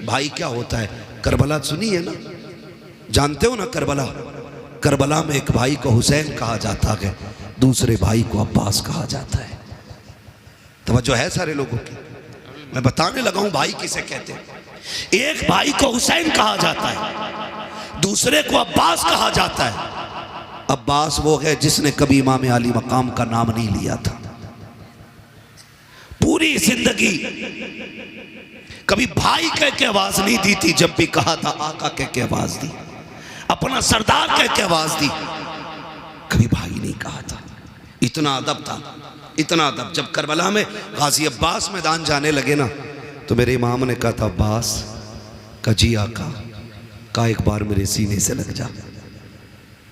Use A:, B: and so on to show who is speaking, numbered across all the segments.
A: भाई क्या होता है। करबला सुनी है ना, जानते हो ना करबला। करबला में एक भाई को हुसैन कहा जाता है, दूसरे भाई को अब्बास कहा जाता है। तवज्जो है सारे लोगों की। मैं बताने लगा हूं भाई किसे कहते हैं। एक भाई को हुसैन कहा जाता है, दूसरे को अब्बास कहा जाता है। अब्बास वो है जिसने कभी इमाम अली मकाम का नाम नहीं लिया था। पूरी जिंदगी कभी भाई कह के आवाज नहीं दी थी, जब भी कहा था आका कह के आवाज दी, अपना सरदार कह के आवाज दी, कभी भाई नहीं कहा था। इतना अदब था, इतना अदब। जब करबला में गाजी अब्बास मैदान जाने लगे ना, तो मेरे इमाम ने कहा था अब्बास का जी आका का एक बार मेरे सीने से लग जा।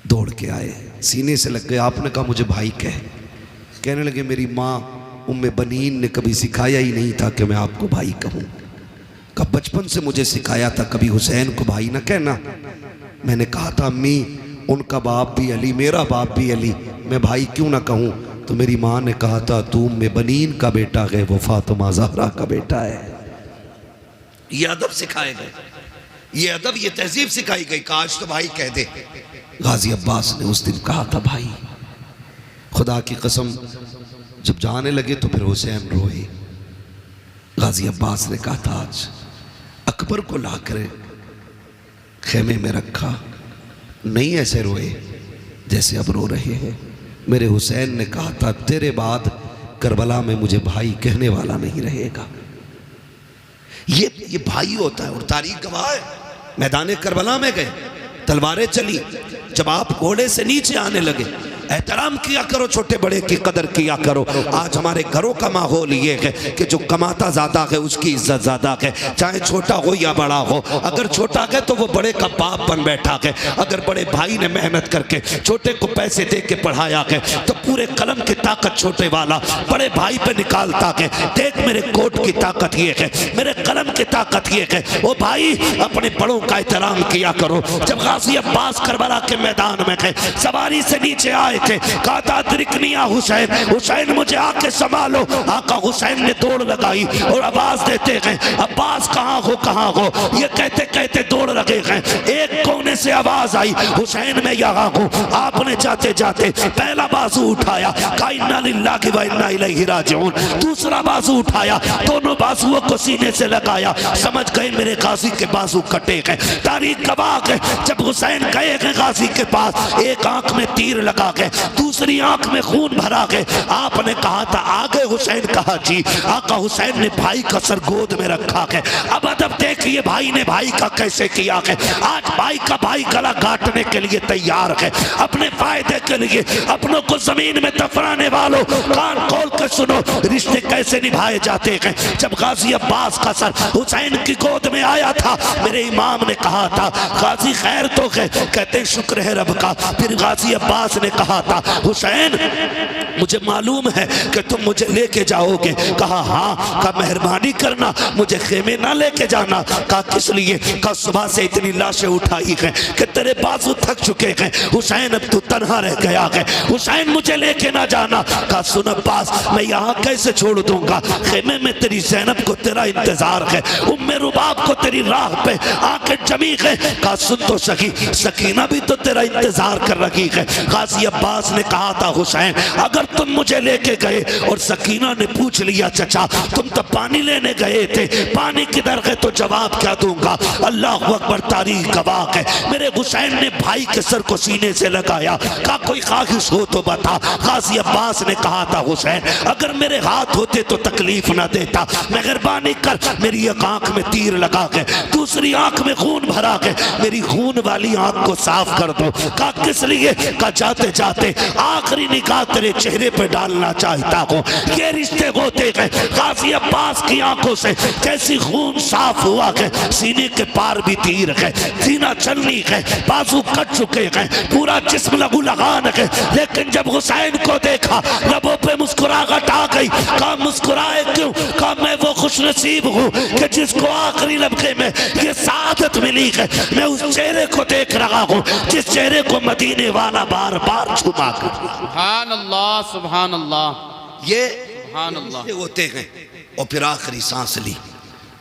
A: दौड़ के आए, सीने से लग गए। आपने कहा मुझे भाई कहने लगे मेरी माँ उम्मे बनीन ने कभी सिखाया ही नहीं था कि मैं आपको भाई कहूँ। कब बचपन से मुझे सिखाया था कभी हुसैन को भाई ना कहना। मैंने कहा था अम्मी उनका बाप भी अली, मेरा बाप भी अली, मैं भाई क्यों ना कहूँ। तो मेरी माँ ने कहा था तू उम्मे बनीन का बेटा है, वो फातिमा ज़हरा का बेटा है। ये अदब सिखाए गए, ये अदब, ये तहजीब सिखाई गई। काश तो भाई कह दे। गाजी अब्बास ने उस दिन कहा था भाई। खुदा की कसम जब जाने लगे तो फिर हुसैन रोए। गाजी अब्बास ने कहा था आज अकबर को लाकर खेमे में रखा, नहीं ऐसे रोए जैसे अब रो रहे हैं। मेरे हुसैन ने कहा था तेरे बाद करबला में मुझे भाई कहने वाला नहीं रहेगा। ये भाई होता है। और तारीख गवाह है, मैदान करबला में गए, तलवारें चली। जब आप घोड़े से नीचे आने लगे, एहतराम किया करो, छोटे बड़े की कदर किया करो। आज हमारे घरों का माहौल ये है कि जो कमाता ज्यादा है उसकी इज्जत ज्यादा है, चाहे छोटा हो या बड़ा हो। अगर छोटा है तो वो बड़े का बाप बन बैठा है। अगर बड़े भाई ने मेहनत करके छोटे को पैसे दे के पढ़ाया है तो पूरे कलम की ताकत छोटे वाला बड़े भाई पे निकालता है। देख मेरे कोट की ताकत ये है, मेरे कलम की ताकत ये है। ओ भाई अपने बड़ों का एहतराम किया करो। जब गाजी अब्बास करबला के मैदान में गए, सवारी से नीचे आए थे, कहा था अदरिकनिया हुसैन, हुसैन मुझे आके संभालो। आका हुसैन ने दौड़ लगाई और आवाज देते गए अब्बास कहाँ हो कहाँ हो। ये कहते कहते दौड़ लगे गए। एक कोने से आवाज आई हुसैन मैं यहाँ हूँ। आपने जाते जाते पहला बाजू उठाया, कहा इन्ना लिल्लाहि व इन्ना इलैहि राजिऊन। दूसरा बाजू उठाया, दोनों बाजुओं को सीने से लगाया। समझ गए मेरे गाजी के बाजू कटे गए। तारीख गवाह है जब हुसैन गए गाजी के पास, एक आंख में तीर लगा गए, दूसरी आंख में खून भरा गए। आपने कहा था आगे हुसैन कहा जी। आका हुसैन ने भाई का सर गोद में रखा है। अब अदब देखिए भाई ने भाई का कैसे किया है। आज भाई का भाई गला काटने के लिए तैयार है, अपने फायदे के लिए। अपनों को जमीन में दफनाने वालों कान खोल कर सुनो, रिश्ते कैसे निभाए जाते हैं। जब गाजी अब्बास का सर हुसैन की गोद में आया था, मेरे इमाम ने कहा था गाजी खैर तो है, कहते शुक्र है रब का। फिर गाजी अब्बास ने कहा था हुसैन मुझे मालूम है कि तुम मुझे लेके जाओगे। कहा हाँ। कहा मेहरबानी करना मुझे खेमे ना लेके जाना। कहा किस लिए। कहा सुबह से इतनी लाशें उठाई हैं कि तेरे बाजू थक चुके हैं हुसैन, अब तू तन्हा रह गया है। हुसैन मुझे लेके ना जाना। कहा सुन अब्बास मैं यहाँ कैसे छोड़ दूंगा, खेमे में तेरी ज़ैनब को तेरा इंतजार है, उम्मे रुबाब को तेरी राह पे आके जमी है। कहा सुन तो सकी, सकीना भी तो तेरा इंतजार कर रही है। गाजी अब्बास ने कहा था हुसैन अगर तुम मुझे लेके गए और सकीना ने पूछ लिया चचा तुम तो पानी लेने गए थे, पानी किधर है, तो जवाब क्या दूंगा। अल्लाह अकबर, तारीख गवाह है। मेरे हुसैन ने भाई के सर को सीने से लगाया, कहा कोई ख्वाहिश हो तो बता। गाजी अब्बास ने कहा था हुसैन अगर मेरे हाथ होते तो तकलीफ ना देता, मेहरबानी कर मेरी एक आंख में तीर लगा के दूसरी आंख में खून भरा के मेरी खून वाली आंख को साफ कर दो। कहा किस लिए। कहा जाते जाते आखिरी निगाह तेरे चेहरे पे डालना चाहता हूँ। ये रिश्ते होते गए। गाजी अब्बास की आंखों से जैसी खून साफ हुआ है, सीने के पार भी तीर है, सीना चलनी है, बाजू कट चुके हैं, पूरा जिस्म लहू लगान है। लेकिन जब हुसैन को देखा लबों पे मुस्कुराहट आ गई। कहा मुस्कुराए क्यों। कहा मैं वो खुशनसीब हूँ कि जिसको आखिरी लम्हे में ये सादत मिली है। मैं उस चेहरे को देख रहा हूँ जिस चेहरे को मदीने वाला बार बार छुपा कर।
B: सुभान अल्लाह, सुभान अल्लाह।
A: ये
B: सुभान अल्लाह
A: होते हैं। और फिर आखिरी सांस ली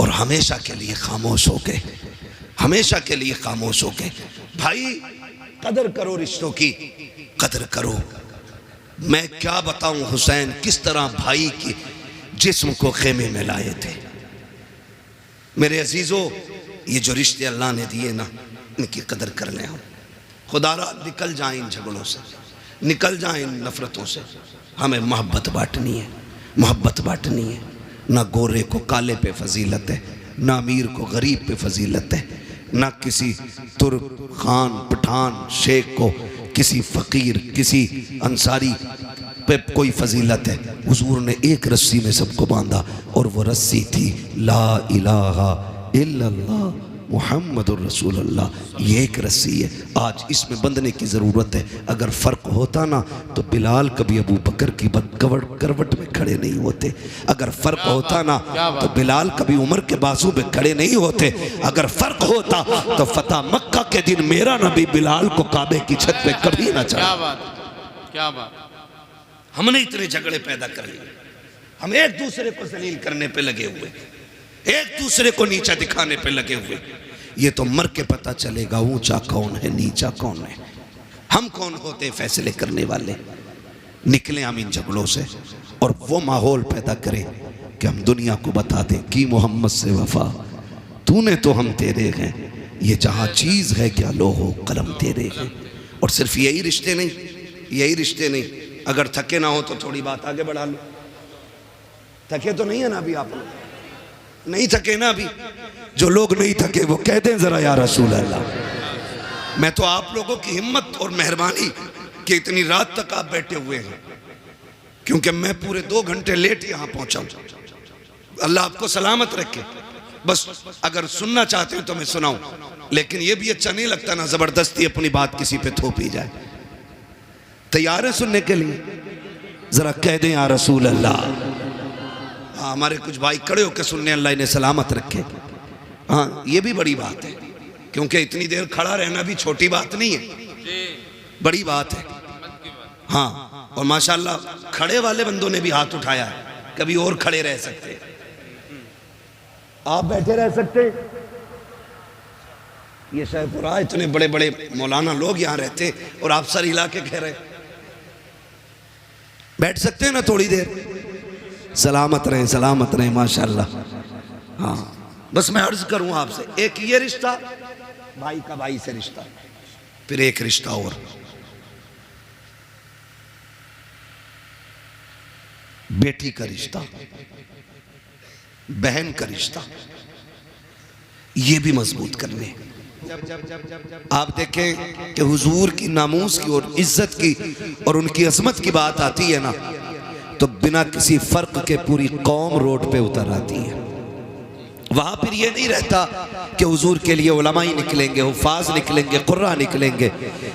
A: और और हमेशा के लिए खामोश हो गए, हमेशा के लिए खामोश हो गए। भाई कदर करो, रिश्तों की कदर करो। मैं क्या बताऊं हुसैन किस तरह भाई की जिस्म को खेमे में लाए थे। मेरे अजीजों, ये जो रिश्ते अल्लाह ने दिए ना, इनकी कदर कर लें हम। खुदारा निकल जाए इन झगड़ों से, निकल जाए इन नफरतों से। हमें मोहब्बत बांटनी है, मोहब्बत बांटनी है। ना गोरे को काले पे फजीलत है, ना अमीर को गरीब पे फजीलत है, ना किसी तुर्क खान पठान शेख को, किसी फ़कीर किसी अंसारी पे कोई फजीलत है। हुजूर ने एक रस्सी में सबको बांधा और वो रस्सी थी ला इलाहा इल्लल्लाह मुहम्मदुर रसूलुल्लाह। ये एक रस्सी है, आज इसमें बंधने की ज़रूरत है। अगर फ़र्क होता ना तो बिलाल कभी अबू बकर की करवट में खड़े नहीं होते। अगर फ़र्क होता ना तो बिलाल कभी उमर के बाजू पे खड़े नहीं होते। अगर फ़र्क होता तो फतह मक्का के दिन मेरा नबी बिलाल को काबे की छत पे कभी ना चढ़ा।
B: क्या बात, क्या बात।
A: हमने इतने झगड़े पैदा कर लिए, हम एक दूसरे को जलील करने पे लगे हुए, एक दूसरे को नीचा दिखाने पे लगे हुए। ये तो मर के पता चलेगा ऊंचा कौन है नीचा कौन है। हम कौन होते हैं फैसले करने वाले। निकले हम इन झगड़ों से और वो माहौल पैदा करें कि हम दुनिया को बता दें कि मोहम्मद से वफा तूने तो हम तेरे हैं, ये जहाँ चीज़ है क्या लोहो कलम तेरे हैं। और सिर्फ यही रिश्ते नहीं, यही रिश्ते नहीं, अगर थके ना हो तो थोड़ी बात आगे बढ़ा लो। थके तो नहीं है ना अभी आप लोग, नहीं थके ना अभी। जो लोग नहीं थके वो कह दें जरा या रसूल अल्लाह। मैं तो आप लोगों की हिम्मत और मेहरबानी कि इतनी रात तक आप बैठे हुए हैं, क्योंकि मैं पूरे 2 घंटे लेट यहाँ पहुंचा हूं। अल्लाह आपको सलामत रखे। बस अगर सुनना चाहते हैं तो मैं सुनाऊं, लेकिन ये भी अच्छा नहीं लगता ना जबरदस्ती अपनी बात किसी पे थोपी जाए। तैयार है सुनने के लिए? जरा कह दें या रसूल अल्लाह। हाँ, हमारे कुछ भाई खड़े होकर सुनने, अल्लाह इन्हें सलामत रखे। हाँ, ये भी बड़ी बात है, क्योंकि इतनी देर खड़ा रहना भी छोटी बात नहीं है, बड़ी बात है। हाँ, और माशाल्लाह खड़े वाले बंदों ने भी हाथ उठाया है, कभी और खड़े रह सकते, आप बैठे रह सकते। ये शाहपुरा इतने बड़े बड़े मौलाना लोग यहाँ रहते और आप सर हिला के कह रहे बैठ सकते हैं ना थोड़ी देर। सलामत रहें, सलामत रहें माशाल्लाह। हाँ, बस मैं अर्ज करूं आपसे, एक ये रिश्ता भाई का भाई से रिश्ता, फिर एक रिश्ता और बेटी का रिश्ता, बहन का रिश्ता, ये भी मजबूत करने। आप देखें कि हुजूर की नामूस की और इज्जत की और उनकी अजमत की बात आती है ना, तो बिना किसी फर्क के पूरी कौम रोड पे उतर आती है। वहाँ फिर ये नहीं रहता कि हुजूर के लिए उलमा ही निकलेंगे, हुफ़ाज़ निकलेंगे, कुर्रा निकलेंगे,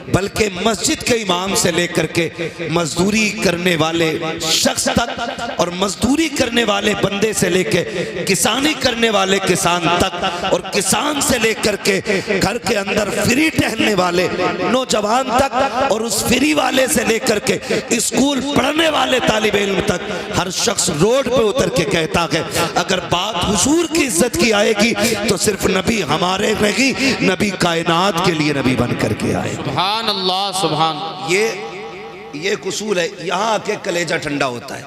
A: बल्कि मस्जिद के इमाम से लेकर के मजदूरी करने वाले शख्स तक और मजदूरी करने वाले बंदे से लेके किसानी करने वाले किसान तक और किसान से लेकर के घर के अंदर फ्री टहलने वाले नौजवान तक और उस फ्री वाले से लेकर के स्कूल पढ़ने वाले तालिब इल्म तक हर शख्स रोड पे उतर के कहता है अगर बात हुजूर की इज्जत की आएगी तो सिर्फ नबी हमारे नहीं, नबी कायनात के लिए नबी बन करके आए।
B: सुभान अल्लाह, सुभान।
A: ये उसूल है। यहाँ आके कलेजा ठंडा होता है।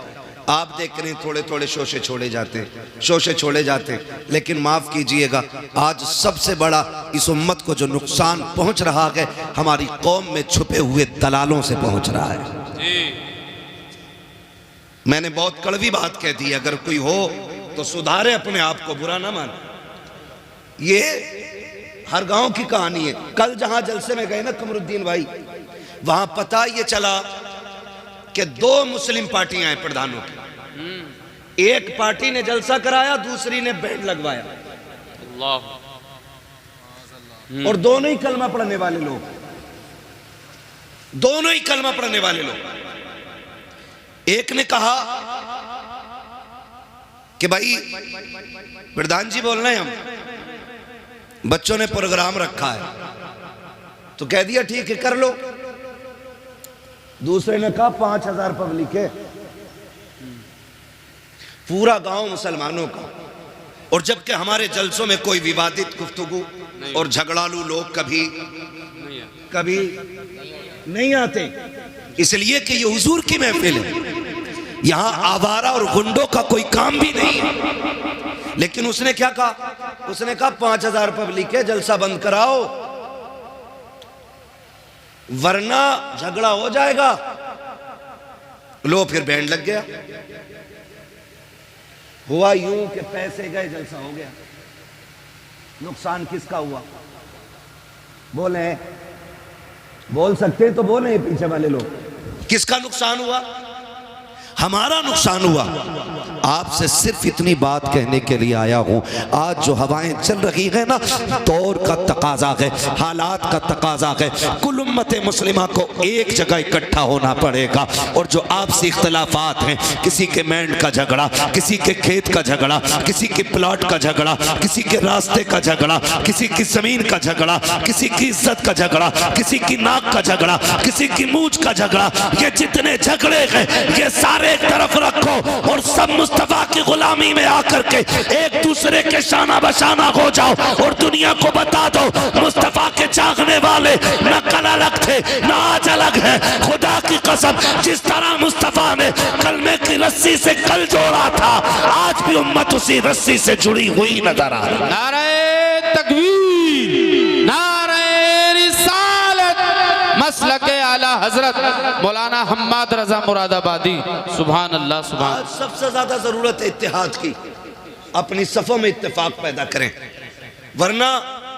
A: आप देख रहे हैं थोड़े थोड़े शोशे छोड़े जाते हैं, शोशे छोड़े जाते हैं, लेकिन माफ़ कीजिएगा आज सबसे बड़ा इस उम्मत को जो नुकसान पहुँच रहा है हमारी कौम में छुपे हुए दलालों से पहुँच रहा है। मैंने बहुत कड़वी बात कह दी, अगर कोई हो तो सुधारे अपने आप को, बुरा ना मान। ये हर गांव की कहानी है। कल जहां जलसे में गए ना कमरुद्दीन भाई, वहां पता ये चला कि 2 मुस्लिम पार्टियां हैं प्रधानों की। एक पार्टी ने जलसा कराया, दूसरी ने बैंड लगवाया, और दोनों ही कलमा पढ़ने वाले लोग, दोनों ही कलमा पढ़ने वाले लोग। एक ने कहा कि भाई प्रधान जी बोल रहे हैं, हम बच्चों ने प्रोग्राम रखा है, तो कह दिया ठीक है कर लो। दूसरे ने कहा 5000 पब्लिक है, पूरा गांव मुसलमानों का, और जबकि हमारे जलसों में कोई विवादित गुफ्तगू और झगड़ालू लोग कभी नहीं आते, इसलिए कि ये हुजूर की महफिल है, यहां आवारा और गुंडों का कोई काम भी नहीं है। लेकिन उसने क्या कहा? उसने कहा 5000 पब्लिक है, जलसा बंद कराओ वरना झगड़ा हो जाएगा। लो फिर बैंड लग गया। हुआ यूं कि पैसे गए, जलसा हो गया। नुकसान किसका हुआ? बोले, बोल सकते हैं तो बोले पीछे वाले लोग। किसका नुकसान हुआ? हमारा नुकसान हुआ। आपसे सिर्फ इतनी बात कहने के लिए आया हूं, आज जो हवाएं चल रही है ना, दौर का तकाजा है, हालात का तकाजा है, कुल उम्मत मुस्लिमा को एक जगह इकट्ठा होना पड़ेगा। और जो आपसी इख्तलाफात हैं, किसी के मैंड का झगड़ा, किसी के खेत का झगड़ा, किसी के प्लॉट का झगड़ा, किसी के रास्ते का झगड़ा, किसी की जमीन का झगड़ा, किसी की इज्जत का झगड़ा, किसी की नाक का झगड़ा, किसी की मूंछ का झगड़ा, ये जितने झगड़े हैं ये सारे एक तरफ रखो और सब मुस्तफा की गुलामी में आकर के एक दूसरे के शाना बशाना हो जाओ और दुनिया को बता दो मुस्तफा के चाहने वाले न कल अलग थे न आज अलग है। खुदा की कसम, जिस तरह मुस्तफा ने कलमे की रस्सी से कल जोड़ा था, आज भी उम्मत उसी रस्सी से जुड़ी हुई नजर आ रही।
B: नारे तकबीर, नारे रिसालत, मसलके आला हजरत मौलाना हम्माद रजा मुरादाबादी। सुभान अल्लाह, सुभान।
A: आज सबसे ज्यादा जरूरत है इत्तेहाद की, अपनी सफों में इत्तेफाक पैदा करें, वरना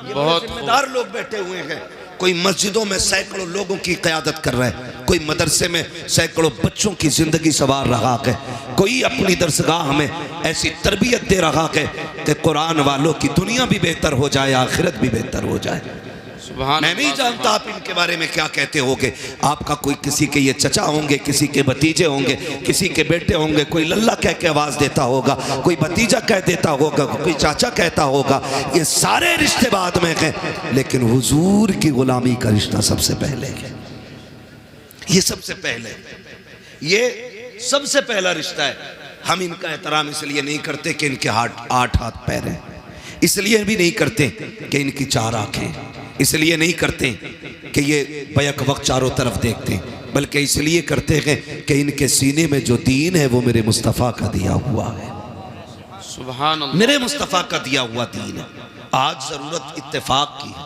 A: ये बहुत जिम्मेदार लोग बैठे हुए हैं। कोई मस्जिदों में सैकड़ों लोगों की क़यादत कर रहा है, कोई मदरसे में सैकड़ों बच्चों की जिंदगी सवार रहा है, कोई अपनी दरसगाह में ऐसी तरबियत दे रहा है कि कुरान वालों की दुनिया भी बेहतर हो जाए, आखिरत भी बेहतर हो जाए। मैं नहीं जानता आप इनके बारे में क्या कहते होगे। आपका कोई किसी के ये चचा होंगे, किसी के भतीजे होंगे, किसी के बेटे होंगे, कोई लल्ला कह के आवाज देता होगा, कोई भतीजा कह देता होगा, कोई चाचा कहता होगा। ये सारे रिश्ते बाद में हैं, लेकिन हुजूर की गुलामी का रिश्ता सबसे पहले है। ये सबसे पहले, ये सबसे पहला रिश्ता है। हम इनका एहतराम इसलिए नहीं करते कि इनके 8 हाथ पैर हैं, इसलिए भी नहीं करते कि इनकी 4 आंखें, इसलिए नहीं करते कि ये बैक वक्त चारों तरफ देखते हैं, बल्कि इसलिए करते हैं कि इनके सीने में जो दीन है वो मेरे मुस्तफ़ा का दिया हुआ है।
B: सुभान अल्लाह,
A: मेरे मुस्तफ़ा का दिया हुआ दीन है। आज ज़रूरत इत्तेफाक की है,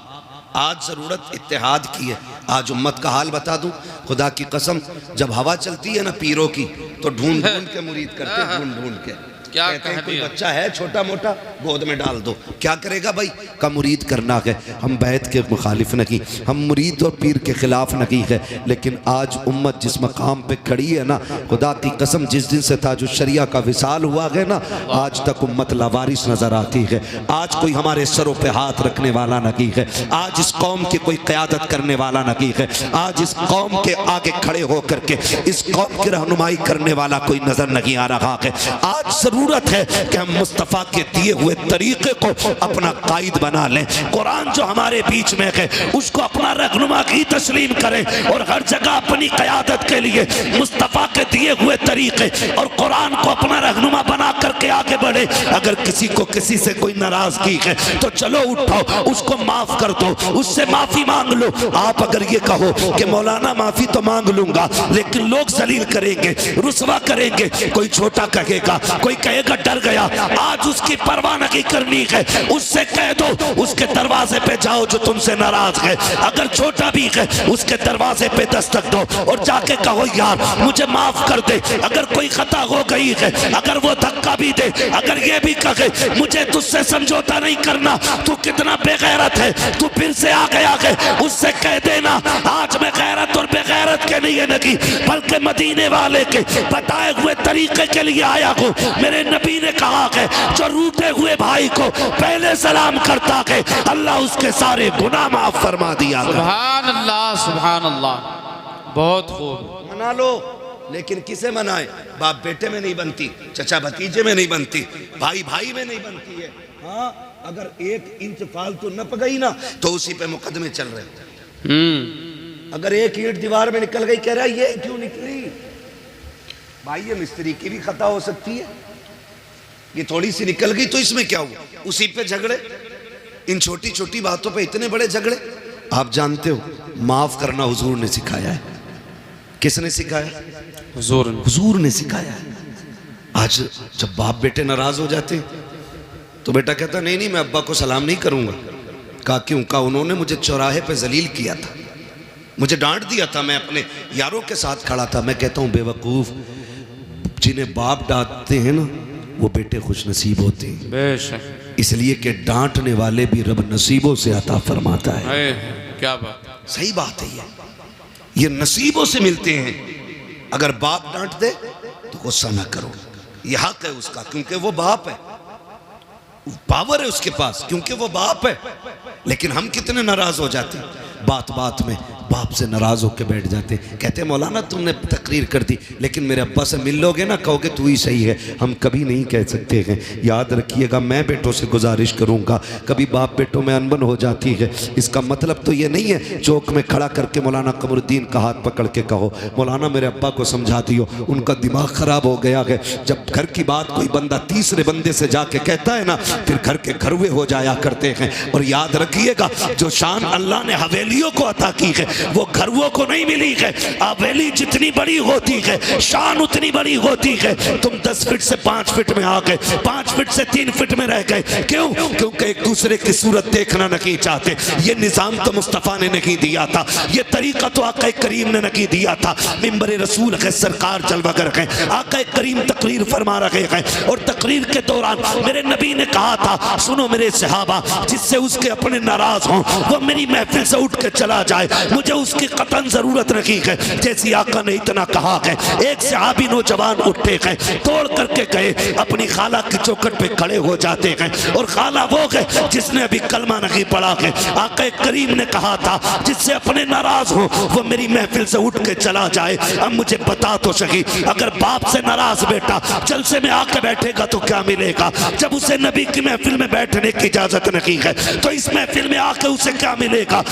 A: आज ज़रूरत इत्तेहाद की है। आज उम्मत का हाल बता दूं, खुदा की कसम, जब हवा चलती है ना पीरों की, तो ढूंढ ढूंढ के मुरीद करते हैं, ढूंढ ढूंढ के।
B: क्या
A: कहते हैं कोई बच्चा है छोटा मोटा, गोद में डाल दो। क्या करेगा भाई? का मुरीद करना है। हम बैत के मुखालिफ नहीं, हम मुरीद और पीर के खिलाफ नहीं है, लेकिन आज उम्मत जिस मकाम पे खड़ी है ना, खुदा की कसम, जिस दिन से ताजुश शरिया का विसाल हुआ है ना, आज तक उम्मत लावारिस नजर आती है। आज कोई हमारे सरों पे हाथ रखने वाला नहीं है, आज इस कौम की कोई क़यादत करने वाला नहीं है, आज इस कौम के आगे खड़े होकर के इस कौम की रहनुमाई करने वाला कोई नजर नहीं आ रहा है। आज जरूरत है कि हम मुस्तफा के दिए हुए तरीके को अपना कायद बना लें। कुरान जो हमारे बीच में है उसको अपना रहनुमा की तस्लीम करें और हर जगह अपनी क़यादत के लिए मुस्तफा के दिए हुए तरीके और कुरान को अपना रहनुमा बना करके आगे बढ़े। अगर किसी को किसी से कोई नाराजगी है तो चलो उठो, उसको माफ कर दो, उससे माफी मांग लो। आप अगर ये कहो कि मौलाना माफी तो मांग लूंगा, लेकिन लोग जलील करेंगे, रुसवा करेंगे, कोई छोटा कहेगा, कोई कहेगा डर गया, आज उसकी परवाह नहीं करनी है, उससे कह दो उसके दरवाजे पे जाओ जो तुमसे नाराज है। अगर छोटा भी है उसके दरवाजे पे दस्तक दो और जाके कहो यार मुझे माफ कर दे, अगर कोई खता हो गई है, अगर वो धक्का भी दे, अगर ये भी कहे मुझे तुझसे समझौता नहीं करना, तू कितना बेगैरत है, तू फिर से आ गया है, उससे कह देना आज मैं गैरत और बेगैरत के लिए नहीं बल्कि मदीने वाले के बताए हुए तरीके के लिए आया हूँ। मेरे नबी ने कहा है जो रूठे हुए भाई को पहले सलाम करता है अल्लाह उसके सारे गुनाह माफ फरमा दिया।
B: सुभान अल्लाह, सुभान अल्लाह, बहुत खूब।
A: मना लो, लेकिन किसे मनाए? बाप बेटे में नहीं बनती, चचा भतीजे में नहीं बनती, भाई भाई में नहीं बनती है। हाँ, अगर 1 इंच फालतू नप गई ना तो उसी पे मुकदमे चल रहे। अगर 1 ईंट दीवार में निकल गई, कह रहा ये क्यों निकली? भाई ये मिस्त्री की भी खता हो सकती है, ये थोड़ी सी निकल गई तो इसमें क्या हुआ, उसी पे झगड़े, इन छोटी छोटी बातों पे इतने बड़े झगड़े। आप जानते हो माफ करना हुजूर ने सिखाया है। किसने सिखाया? हुजूर ने सिखाया है। आज जब बाप बेटे नाराज हो जाते तो बेटा कहता नहीं नहीं मैं अब्बा को सलाम नहीं करूंगा। कहा क्यों? कहा उन्होंने मुझे चौराहे पे जलील किया था, मुझे डांट दिया था, मैं अपने यारों के साथ खड़ा था। मैं कहता हूं बेवकूफ, जिन्हें बाप डांटते हैं ना वो बेटे खुश नसीब होते हैं,
B: बेशक,
A: इसलिए कि डांटने वाले भी रब नसीबों से अता फरमाता है।
B: क्या बात,
A: सही बात है। ये नसीबों से मिलते हैं। अगर बाप डांट दे तो गुस्सा ना करो, ये हक है उसका, क्योंकि वो बाप है, पावर है उसके पास, क्योंकि वो बाप है। लेकिन हम कितने नाराज हो जाते हैं, बात बात में बाप से नाराज होकर बैठ जाते। कहते मौलाना तुमने तकरीर कर दी, लेकिन मेरे अब्बा से मिल लोगे ना, कहोगे तू ही सही है। हम कभी नहीं कह सकते हैं, याद रखिएगा। मैं बेटों से गुजारिश करूंगा, कभी बाप बेटों में अनबन हो जाती है, इसका मतलब तो ये नहीं है चौक में खड़ा करके मौलाना कमरुद्दीन का हाथ पकड़ के कहो मौलाना मेरे अब्बा को समझा दियो, उनका दिमाग खराब हो गया है। जब घर की बात कोई बंदा तीसरे बंदे से जाके कहता है ना, फिर घर के घरवे हो जाया करते हैं। और याद रखिएगा जो शान अल्लाह ने हवेलियों को अता की है वो घरवों को नहीं मिली है। हवेली जितनी बड़ी होती है शान उतनी बड़ी होती है। तुम 10 फीट से 5 फीट में आ गए, 5 फीट से 3 फीट में रह गए, क्यों? क्योंकि एक दूसरे की सूरत देखना नहीं चाहते। ये निजाम तो मुस्तफ़ा ने नहीं दिया था, ये तरीका तो आका करीम ने नहीं दिया था। मिंबर रसूल है, सरकार जलवागर है, आका करीम तकरीर फरमा रहे हैं। और तकरीर के दौरान मेरे नबी ने कहा था सुनो मेरे सहाबा, जिससे उसके अपने नाराज हों वो मेरी महफिल से उठ के चला जाए, मुझे उसकी कतन जरूरत नहीं है। जैसी आका ने इतना कहा है, एक सहाबी नौजवान उठते हैं, तोड़ करके गए अपनी खाला की चौखट पे खड़े हो जाते हैं। और खाला वो है जिसने अभी कलमा नहीं पढ़ा है। आका करीम ने कहा था जिससे अपने नाराज हो वो मेरी महफिल से उठ के चला जाए। अब मुझे बता तो सही, अगर बाप से नाराज बेटा जलसे में आके बैठेगा तो क्या मिलेगा? जब उसे नबी की महफिल में बैठने की इजाजत नहीं है तो इस महफिल में आके उसे क्या मिलेगा?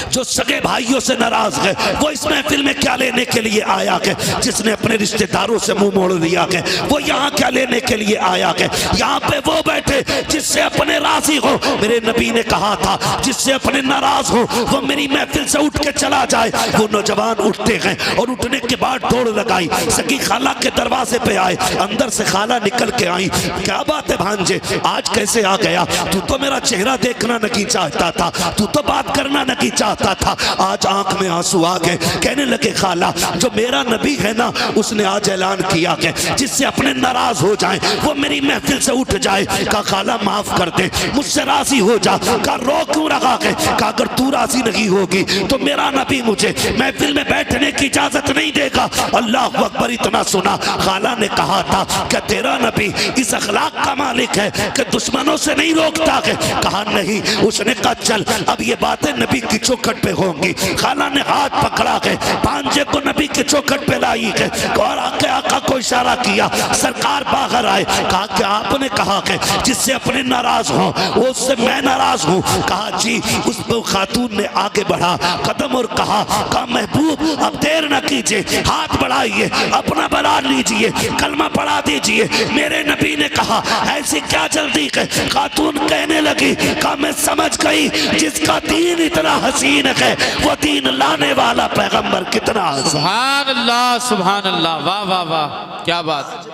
A: जो सगे भाइयों से नाराज है वो इस महफिल में क्या लेने के लिए आया है? जिसने अपने रिश्तेदारों से मुंह मोड़ लिया है वो यहाँ क्या लेने के लिए आया है? यहाँ पे वो बैठे जिससे अपने राजी हो। मेरे नबी ने कहा था जिससे अपने नाराज हो वो मेरी महफिल से उठ के चला जाए। वो नौजवान उठते हैं और उठने के बाद दौड़ लगाई, सगी खाला के दरवाजे पे आए, अंदर से खाला निकल के आई। क्या बात है भांजे, आज कैसे आ गया? तू तो मेरा चेहरा देखना नहीं चाहता था, तू तो बात करना नहीं चाहता था, आज आंख में आंसू आ गए। कहने लगे खाला जो मेरा नबी है ना उसने आज ऐलान किया है जिससे अपने नाराज हो जाए वो मेरी महफिल से उठ जाए। कहा खाला माफ कर दे, मुझसे राजी हो जा। कहा रो क्यों रहा है? कहा अगर तू राजी नहीं होगी तो मेरा नबी मुझे महफिल में बैठने की इजाजत नहीं देगा। अल्लाह अकबर। इतना सुना खाला ने कहा था क्या तेरा नबी इस अखलाक का मालिक है कि दुश्मनों से नहीं रोकता है? कहा नहीं। उसने कहा चल अब ये बातें नबी की चौखट पे होंगी। खाला ने हाथ पकड़ा है, भांजे को नबी की चौखट पे लाई है और आके आका को इशारा किया, सरकार बाहर आए। कहा कि आपने कहा है जिससे अपने नाराज हो वो उससे मैं नाराज हूँ। कहा जी। उस खातून ने आगे बढ़ा कदम और कहा महबूब अब देर न कीजिए, हाथ बढ़ाइए, अपना बना लीजिए, कलमा पढ़ा दीजिए। मेरे नबी ने कहा ऐसी क्या जल्दी है? खातून कहने लगी कहा मैं समझ गई जिसका दीन इतना हसीन है वो दीन लाने वाला पैगंबर कितना हसीन।
B: सुभान अल्लाह, सुभान अल्लाह, वाह वाह वाह, क्या बात,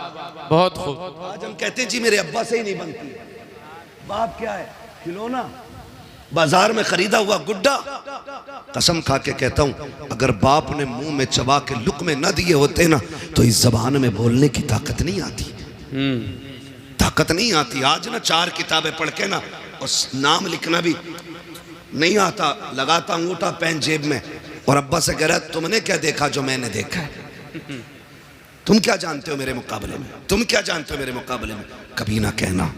B: बहुत खूब।
A: आज हम कहते हैं जी मेरे अब्बा से ही नहीं बनती। बाप क्या है? खिलौना, बाजार में खरीदा हुआ गुड्डा। कसम खा के कहता हूं अगर बाप ने मुंह में चबा के लुक़मे न दिए होते ना तो इस जबान में बोलने की ताकत नहीं आती, ताकत नहीं आती। आज ना 4 किताबें पढ़ के ना और नाम लिखना भी नहीं आता, लगाता अंगूठा पेन जेब में और अब्बा से कह रहा तुमने क्या देखा जो मैंने देखा है? तुम क्या जानते हो मेरे मुकाबले में? तुम क्या जानते हो मेरे मुकाबले में? कभी ना कहना।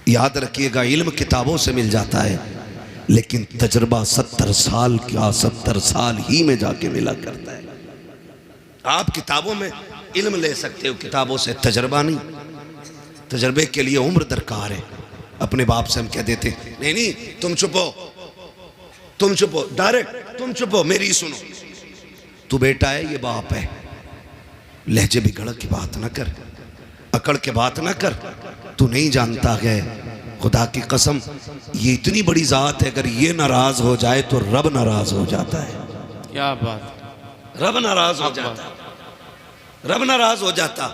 A: याद रखिएगा इल्म किताबों से मिल जाता है लेकिन तजर्बा 70 साल क्या 70 साल ही में जाके मिला करता है। आप किताबों में इल्म ले सकते हो, किताबों से तजर्बा नहीं। तजर्बे के लिए उम्र दरकार है। अपने बाप से हम कह देते नहीं नहीं तुम चुप हो, तुम चुप हो, डायरेक्ट तुम चुप हो, मेरी सुनो। तू बेटा है, ये बाप है, लहजे बिगड़ की बात ना कर। अकड़ के बात ना कर, तू नहीं जानता है, खुदा की कसम ये इतनी बड़ी जात है, अगर ये नाराज हो जाए तो रब नाराज हो जाता है।
B: क्या बात,
A: रब नाराज हो जाता, रब नाराज हो जाता।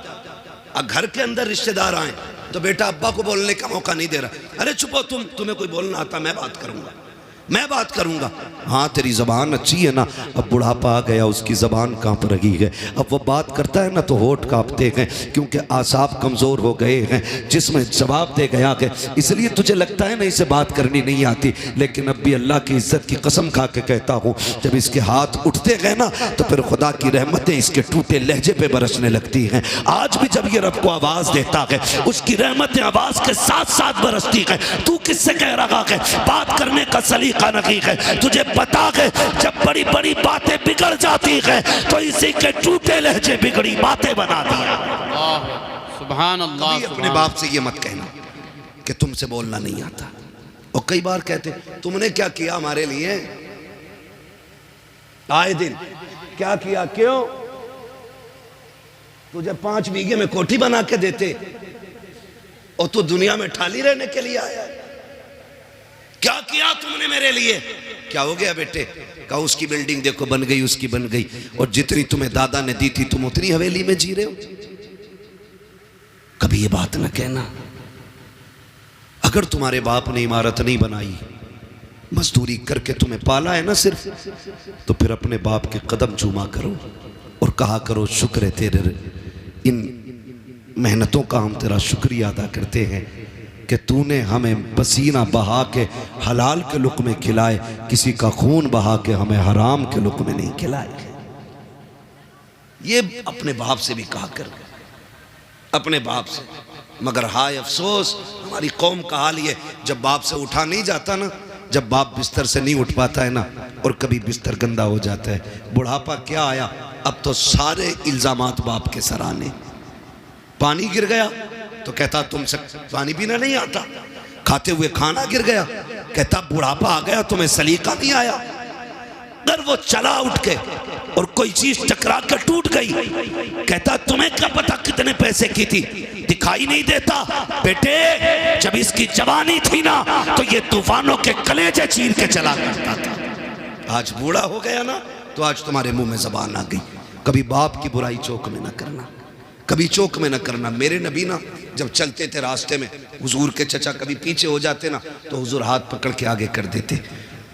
A: अब घर के अंदर रिश्तेदार आए तो बेटा अब्बा को बोलने का मौका नहीं दे रहा, अरे चुपो तुम, तुम्हें कोई बोलना आता, मैं बात करूंगा, मैं बात करूंगा। हाँ तेरी जबान अच्छी है ना, अब बुढ़ापा आ गया, उसकी जबान कांप रही है, अब वो बात करता है ना तो होठ कांपते हैं, क्योंकि आसाब कमज़ोर हो गए हैं, जिसमें जवाब दे गया है, इसलिए तुझे लगता है ना इसे बात करनी नहीं आती। लेकिन अब भी अल्लाह की इज्जत की कसम खा के कहता हूँ, जब इसके हाथ उठते गए ना तो फिर खुदा की रहमतें इसके टूटे लहजे पे बरसने लगती हैं। आज भी जब ये रब को आवाज़ देता है, उसकी रहमतें आवाज़ के साथ साथ बरसती है। तू किससे कह रहा है बात करने का सलीका नहीं है, तुझे पता है जब बड़ी बड़ी बातें बिगड़ जाती है तो इसी के टूटे लहजे बिगड़ी बातें बना दिया।
B: सुभान अल्लाह।
A: अपने बाप से ये मत कहना कि तुमसे बोलना नहीं आता। और कई बार कहते तुमने क्या किया हमारे लिए, आए दिन क्या किया, क्यों तुझे 5 बीघे में कोठी बना के देते और तू दुनिया में ठाली रहने के लिए आया है। क्या किया तुमने मेरे लिए, क्या हो गया बेटे, कहा उसकी बिल्डिंग देखो बन गई, उसकी बन गई, और जितनी तुम्हें दादा ने दी थी तुम उतनी हवेली में जी रहे हो। कभी ये बात ना कहना। अगर तुम्हारे बाप ने इमारत नहीं बनाई, मजदूरी करके तुम्हें पाला है ना सिर्फ, तो फिर अपने बाप के कदम चूमा करो और कहा करो शुक्र है तेरे इन मेहनतों का, हम तेरा शुक्रिया अदा करते हैं कि तूने हमें पसीना बहा के हलाल के लुक़्मे खिलाए, किसी का खून बहा के हमें हराम के लुक़्मे नहीं खिलाए। ये अपने बाप से भी कहा कर, अपने बाप से। मगर हाय अफसोस हमारी कौम का हाल ये, जब बाप से उठा नहीं जाता ना, जब बाप बिस्तर से नहीं उठ पाता है ना, और कभी बिस्तर गंदा हो जाता है, बुढ़ापा क्या आया, अब तो सारे इल्ज़ामात बाप के सर आने। पानी गिर गया तो कहता तुमसे पानी पीना नहीं आता, खाते हुए खाना गिर गया कहता बुढ़ापा आ गया तुम्हें सलीका नहीं आया। अगर वो चला उठ के और कोई चीज टकरा कर टूट गई, कहता तुम्हें क्या पता कितने पैसे की थी, दिखाई नहीं देता बेटे, जब इसकी जवानी थी ना तो ये तूफानों के कलेजे चीर के चला करता था। आज बूढ़ा हो गया ना तो आज तुम्हारे मुंह में जबान आ गई। कभी बाप की बुराई चौक में ना करना, कभी चौक में न करना। मेरे नबी ना जब चलते थे रास्ते में, हुजूर के चचा कभी पीछे हो जाते ना तो हुजूर हाथ पकड़ के आगे कर देते।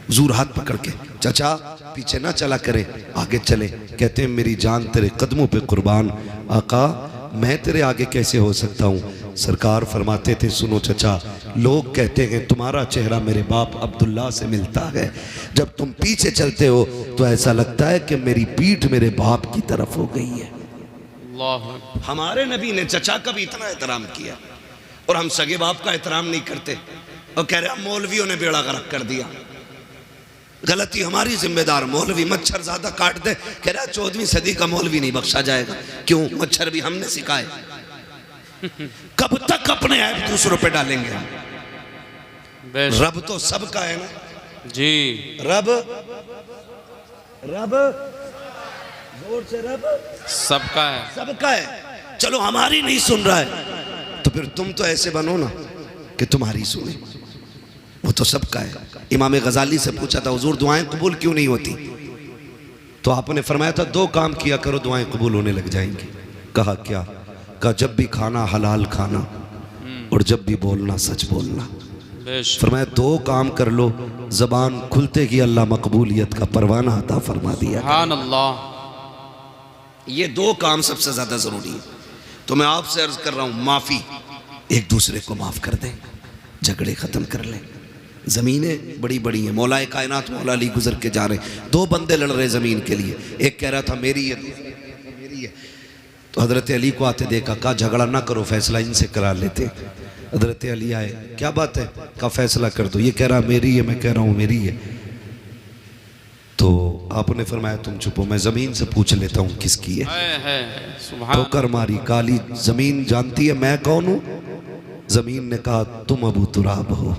A: हुजूर हाथ पकड़ के, चचा पीछे ना चला करे, आगे चले। कहते हैं मेरी जान तेरे कदमों पे कुर्बान, आका मैं तेरे आगे कैसे हो सकता हूँ। सरकार फरमाते थे सुनो चचा, लोग कहते हैं तुम्हारा चेहरा मेरे बाप अब्दुल्ला से मिलता है, जब तुम पीछे चलते हो तो ऐसा लगता है कि मेरी पीठ मेरे बाप की तरफ हो गई है। हमारे नबी ने चचा का भी इतना एहतराम किया और हम सगे बाप का एहतराम नहीं करते और कह रहे मौलवियों ने बेड़ा गर्क कर दिया। गलती हमारी जिम्मेदार, मौलवी मच्छर ज्यादा काट दे, कह रहा 14वीं सदी का मौलवी नहीं बख्शा जाएगा। क्यों, मच्छर भी हमने सिखाए। कब तक अपने ऐप दूसरों पे डालेंगे हम? रब तो सबका है ना
B: जी,
A: रब रब जोर से, रब
B: सबका है,
A: सबका है। चलो हमारी नहीं सुन रहा है तो फिर तुम तो ऐसे बनो ना कि तुम्हारी सुने, वो तो सबका है। इमाम गजाली से पूछा था हुजूर दुआएं कबूल क्यों नहीं होती, तो आपने फरमाया था 2 काम किया करो दुआएं कबूल होने लग जाएंगी। कहा क्या? कहा जब भी खाना हलाल खाना और जब भी बोलना सच बोलना। फरमाया 2 काम कर लो, जबान खुलते ही अल्लाह मकबूलियत का परवाना अता फरमा दिया।
B: सुभान अल्लाह।
A: ये 2 काम सबसे ज्यादा जरूरी है। तो मैं आपसे अर्ज कर रहा हूं, माफी, एक दूसरे को माफ कर दें, झगड़े खत्म कर लें। ज़मीनें बड़ी बड़ी हैं, मौलाए कायनात मौला अली गुजर के जा रहे, 2 बंदे लड़ रहे ज़मीन के लिए, एक कह रहा था मेरी है, दूसरा कह रहा था मेरी है। तो हज़रत अली को आते देखा, कहा झगड़ा ना करो, फैसला इनसे करा लेते। हज़रत अली आए, क्या बात है? कहा फैसला कर दो। ये कह रहा मेरी है, मैं कह रहा हूँ मेरी है। तो आपने फरमाया तुम चुप हो, मैं ज़मीन से पूछ लेता हूँ किसकी है। ठोकर मारी, काली ज़मीन जानती है मैं कौन हूँ? ज़मीन ने कहा तुम अबू तुराब हो।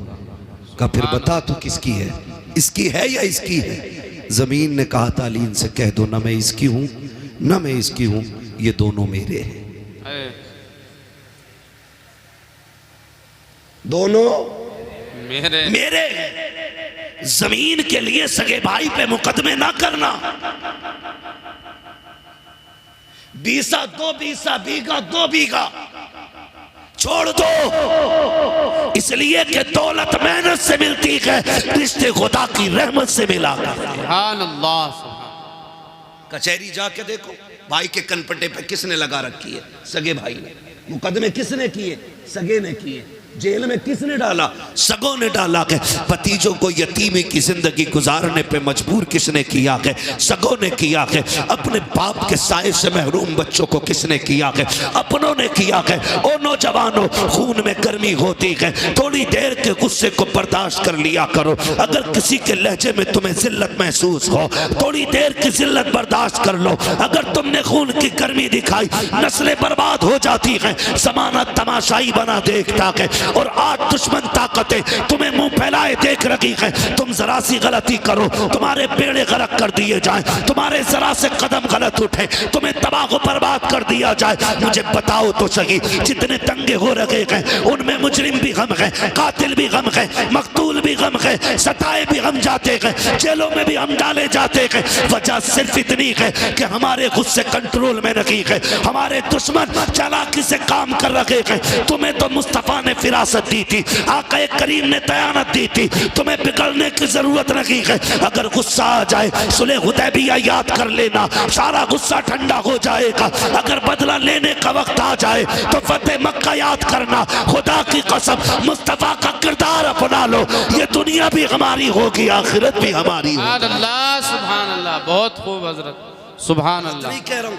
A: कहा फिर बता तू किसकी है, इसकी है या इसकी है? ज़मीन ने कहा तालीन से कह दो ना मैं इसकी हूँ ना मैं इसकी हूँ, ये दोनों मेरे हैं। दोनों
B: मेरे
A: मेरे। जमीन के लिए सगे भाई पे मुकदमे ना करना। बीसा 2 बीसा, बीघा 2 बीघा छोड़ दो, इसलिए कि दौलत मेहनत से मिलती है, रिश्ते खुदा की रहमत से मिला करते हैं।
B: सुभान अल्लाह, सुभान।
A: कचहरी जाके देखो, भाई के कनपट्टे पे किसने लगा रखी है? सगे भाई ने। मुकदमे किसने किए? सगे ने किए। जेल में किसने डाला? सगों ने डाला के। भतीजों को यतीमी की जिंदगी गुजारने पे मजबूर किसने किया के? सगों ने किया के। अपने बाप के साए से महरूम बच्चों को किसने किया के? अपनों ने किया के। ओ नौजवानों, खून में गर्मी होती है, थोड़ी देर के गुस्से को बर्दाश्त कर लिया करो। अगर किसी के लहजे में तुम्हें जिल्लत महसूस हो, थोड़ी देर की जिल्लत बर्दाश्त कर लो। अगर तुमने खून की गर्मी दिखाई, नस्लें बर्बाद हो जाती हैं। जमाना तमाशाई बना देखता है और आज दुश्मन ताकतें तुम्हें मुंह फैलाए देख रही है। तुम जरा सी गलती करो, तुम्हारे बेड़े गरक कर दिए जाएं। तुम्हारे जरा से कदम गलत उठे, तुम्हें तबाह बर्बाद कर दिया जाए। मुझे बताओ तो सही, जितने दंगे हो रहे हैं उनमें मुजरिम भी गम है, कातिल भी गम है, मकतूल भी गम है, सताए भी हम जाते हैं, जेलों में भी हम डाले जाते हैं। वजह सिर्फ इतनी है कि हमारे गुस्से कंट्रोल में नहीं है। हमारे दुश्मन चालाकी से काम कर रहे हैं। तुम्हें तो मुस्तफा ने फिरासत दी थी, आका करीम ने दयानत दी थी, तुम्हें बिगड़ने की जरूरत नहीं है। अगर गुस्सा आ जाए, सुलह हुदैबिया याद कर लेना, सारा गुस्सा ठंडा हो जाएगा। अगर बदला लेने का वक्त आ जाए तो फतेह मक्का याद करना। खुदा की कसम, मुस्तफा का किरदार अपना लो, ये दुनिया भी हमारी होगी, आखिरत भी हमारी होगी।
B: सुभान अल्लाह, सुभान अल्लाह। बहुत खूब हजरत, सुभान अल्लाह।
A: नहीं कह रहा हूं,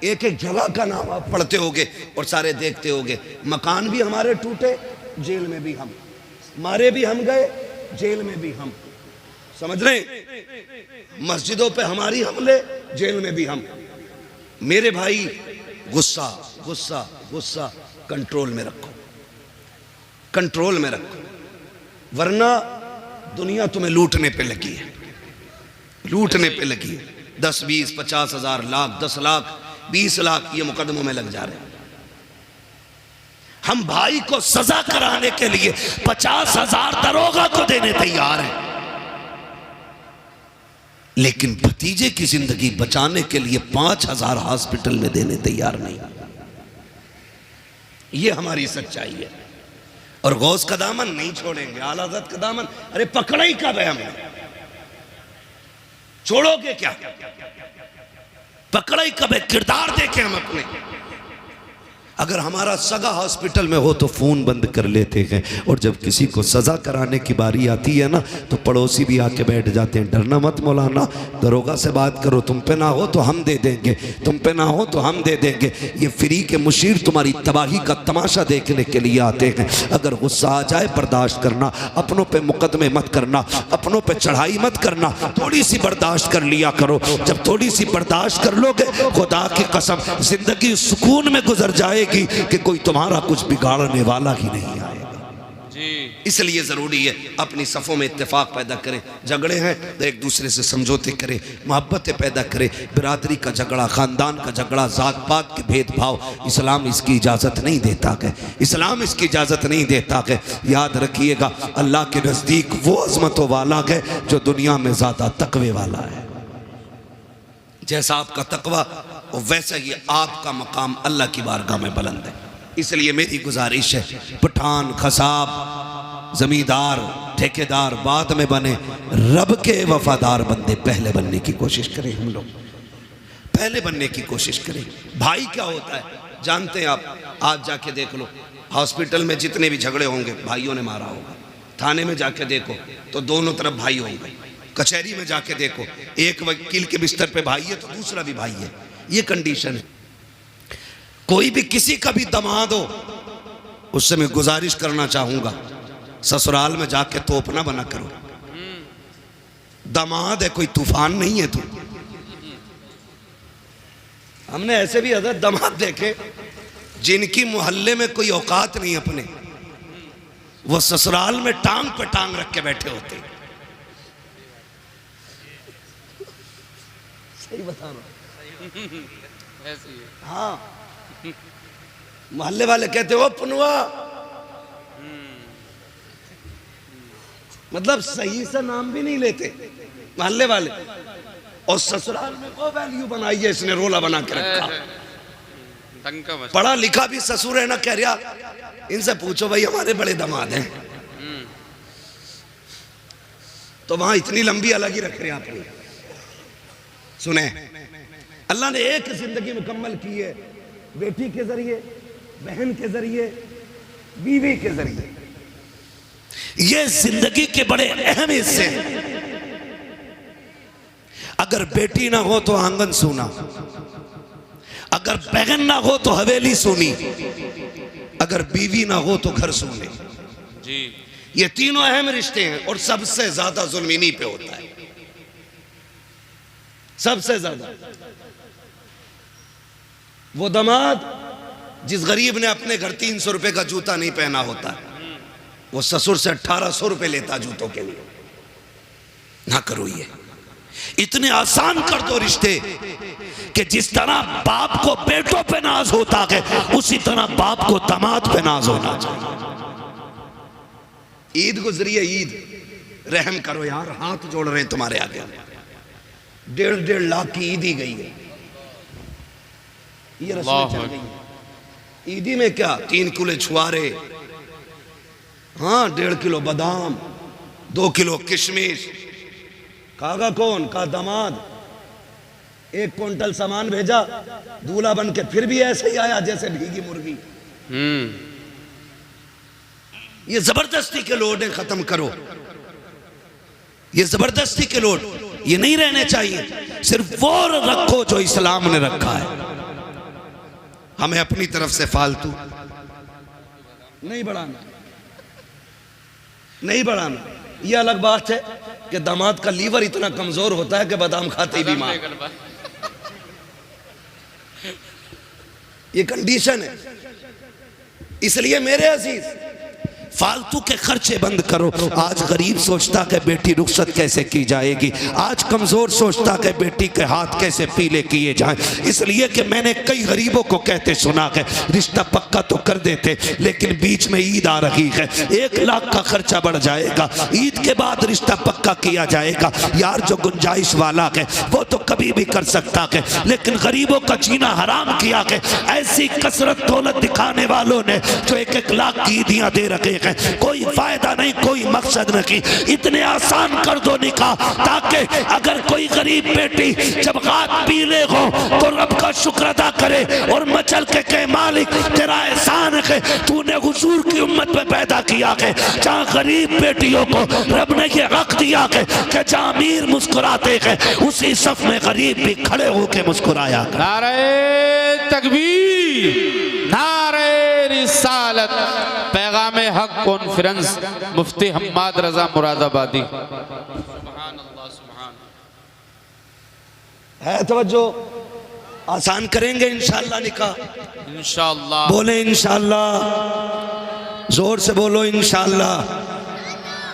A: एक एक जगह का नाम आप पढ़ते होगे और सारे देखते होगे। मकान भी हमारे टूटे, जेल में भी हम, मारे भी हम गए, जेल में भी हम। समझ रहे? मस्जिदों पे हमारी हमले, जेल में भी हम। मेरे भाई, गुस्सा गुस्सा गुस्सा कंट्रोल में रखो, कंट्रोल में रखो, वरना दुनिया तुम्हें लूटने पे लगी है, लूटने पे लगी है। 10, 20, 50 हजार, लाख, 10 लाख, 20 लाख ये मुकदमों में लग जा रहे हैं। हम भाई को सजा कराने के लिए 50,000 दरोगा को देने तैयार हैं, लेकिन भतीजे की जिंदगी बचाने के लिए 5,000 हॉस्पिटल में देने तैयार नहीं। ये हमारी सच्चाई है। और गौस का दामन नहीं छोड़ेंगे, आला हज़रत का दामन। अरे पकड़ा ही कब है हमने? छोड़ोगे क्या? पकड़ा ही कब है? किरदार देखें हम अपने। अगर हमारा सगा हॉस्पिटल में हो तो फ़ोन बंद कर लेते हैं, और जब किसी को सज़ा कराने की बारी आती है ना तो पड़ोसी भी आके बैठ जाते हैं। डरना मत मौलाना, दरोगा से बात करो, तुम पे ना हो तो हम दे देंगे, तुम पे ना हो तो हम दे देंगे। ये फ्री के मुशीर तुम्हारी तबाही का तमाशा देखने के लिए आते हैं। अगर गुस्सा आ जाए बर्दाश्त करना, अपनों पे मुकदमे मत करना, अपनों पे चढ़ाई मत करना, थोड़ी सी बर्दाश्त कर लिया करो। जब थोड़ी सी बर्दाश्त कर लोगे, खुदा की कसम जिंदगी सुकून में गुजर जाएगी कि कोई तुम्हारा कुछ बिगाड़ने वाला ही नहीं आएगा जी। इसलिए जरूरी है अपनी सफ़ों में इत्तेफाक पैदा करें। झगड़े हैं तो एक दूसरे से समझौते करें, मोहब्बतें पैदा करें। बिरादरी का झगड़ा, ख़ानदान का झगड़ा, ज़ात पात के भेदभाव, इस्लाम इसकी इजाज़त नहीं देता है, इस्लाम इसकी इजाज़त नहीं देता है। याद रखिएगा, अल्लाह के नज़दीक वो अज़मतों वाला है जो दुनिया में ज़्यादा तकवे वाला है। जैसा आपका तकवा वैसा ही आपका मकाम अल्लाह की बारगाह में बुलंद है। इसलिए मेरी गुजारिश है, पठान, खसाब, जमींदार, ठेकेदार बाद में बने, रब के वफादार बंदे पहले बनने की कोशिश करें। हम लोग पहले बनने की कोशिश करें। भाई क्या होता है जानते हैं आप? आज जाके देख लो, हॉस्पिटल में जितने भी झगड़े होंगे भाइयों ने मारा होगा। थाने में जाके देखो तो दोनों तरफ भाई होंगे। कचहरी में जाके देखो, एक वकील के बिस्तर पे भाई है तो दूसरा भी भाई है। ये कंडीशन है। कोई भी किसी का भी दामाद हो, उससे मैं गुजारिश करना चाहूंगा, ससुराल में जाके तोप ना बना करो। दामाद है, कोई तूफान नहीं है तू। हमने ऐसे भी हज़रत दामाद देखे जिनकी मोहल्ले में कोई औकात नहीं अपने, वो ससुराल में टांग पे टांग रख के बैठे होते। सही बता रहा हूं। हाँ, मोहल्ले वाले कहते हो पनुआ, मतलब सही से नाम भी नहीं लेते मोहल्ले वाले, और ससुराल में वो वैल्यू बनाई है इसने, रोला बना के रखा। पढ़ा लिखा भी ससुर है ना, कह रहा इनसे पूछो भाई हमारे बड़े दामाद हैं, तो वहां इतनी लंबी अलग ही रख रहे हैं अपनी। सुने, अल्लाह ने एक जिंदगी मुकम्मल की है, बेटी के जरिए, बहन के जरिए, बीवी के जरिए। ये जिंदगी के बड़े अहम हिस्से हैं। अगर बेटी ना हो तो आंगन सूना, अगर बहन ना हो तो हवेली सूनी, अगर बीवी ना हो तो घर सूने जी। ये तीनों अहम रिश्ते हैं, और सबसे ज्यादा जुल्म इन्हीं पे होता है, सबसे ज्यादा। वो दामाद जिस गरीब ने अपने घर 300 रुपए का जूता नहीं पहना होता, वो ससुर से 1800 रुपए लेता जूतों के लिए। ना करो ये, इतने आसान कर दो रिश्ते कि जिस तरह बाप को बेटों पे नाज होता है, उसी तरह बाप को दामाद पे नाज होना चाहिए। ईद गुजरी है, ईद रहम करो यार, हाथ जोड़ रहे हैं तुम्हारे आगे। 1.5 लाख की ईद ही गई है, ये रस्में चल गई है। ईदी में क्या 3 किलो छुआरे, हाँ 1.5 किलो बादाम, 2 किलो किशमिश। खागा कौन? का दामाद। 1 क्विंटल सामान भेजा, दूल्हा बन के फिर भी ऐसे ही आया जैसे भीगी मुर्गी। ये जबरदस्ती के लोड है, खत्म करो ये जबरदस्ती के लोड, ये नहीं रहने चाहिए। सिर्फ वो रखो जो इस्लाम ने रखा है। हमें अपनी तरफ से फालतू नहीं बढ़ाना, नहीं बढ़ाना। ये अलग बात है कि दामाद का लीवर इतना कमजोर होता है कि बादाम खाते ही बीमार। ये कंडीशन है। इसलिए मेरे अजीज, फालतू के खर्चे बंद करो। आज गरीब सोचता कि बेटी रुखसत कैसे की जाएगी, आज कमजोर सोचता कि बेटी के हाथ कैसे पीले किए जाएं। इसलिए कि मैंने कई गरीबों को कहते सुना है रिश्ता पक्का तो कर देते, लेकिन बीच में ईद आ रही है, 1 लाख का खर्चा बढ़ जाएगा, ईद के बाद रिश्ता पक्का किया जाएगा। यार जो गुंजाइश वाला है वो तो कभी भी कर सकता है, लेकिन गरीबों का जीना हराम किया है ऐसी कसरत दौलत दिखाने वालों ने जो 1-1 लाख की ईदियां दे रखे हैं। कोई फायदा नहीं, कोई मकसद नहीं। इतने आसान कर दो निकाह, ताकि अगर कोई गरीब बेटी जब हाथ पीले हो तो रब का शुक्र अदा करे और मचल के कहे मालिक तेरा एहसान है, तूने हुजूर की उम्मत में पैदा किया है जहाँ गरीब बेटियों को रब ने ये हक दिया है कि जहाँ अमीर मुस्कुराते हैं उसी सफ में गरीब भी खड़े होकर मुस्कुराया। नारे तकबीर, नारे रिसालत। पैगाम हक कॉन्फ्रेंस, मुफ्ती हम्माद रजा मुरादाबादी। है तवज्जो, आसान करेंगे इंशाअल्लाह निकाह, इंशाअल्लाह। बोले इंशाअल्लाह, जोर से बोलो इंशाअल्लाह।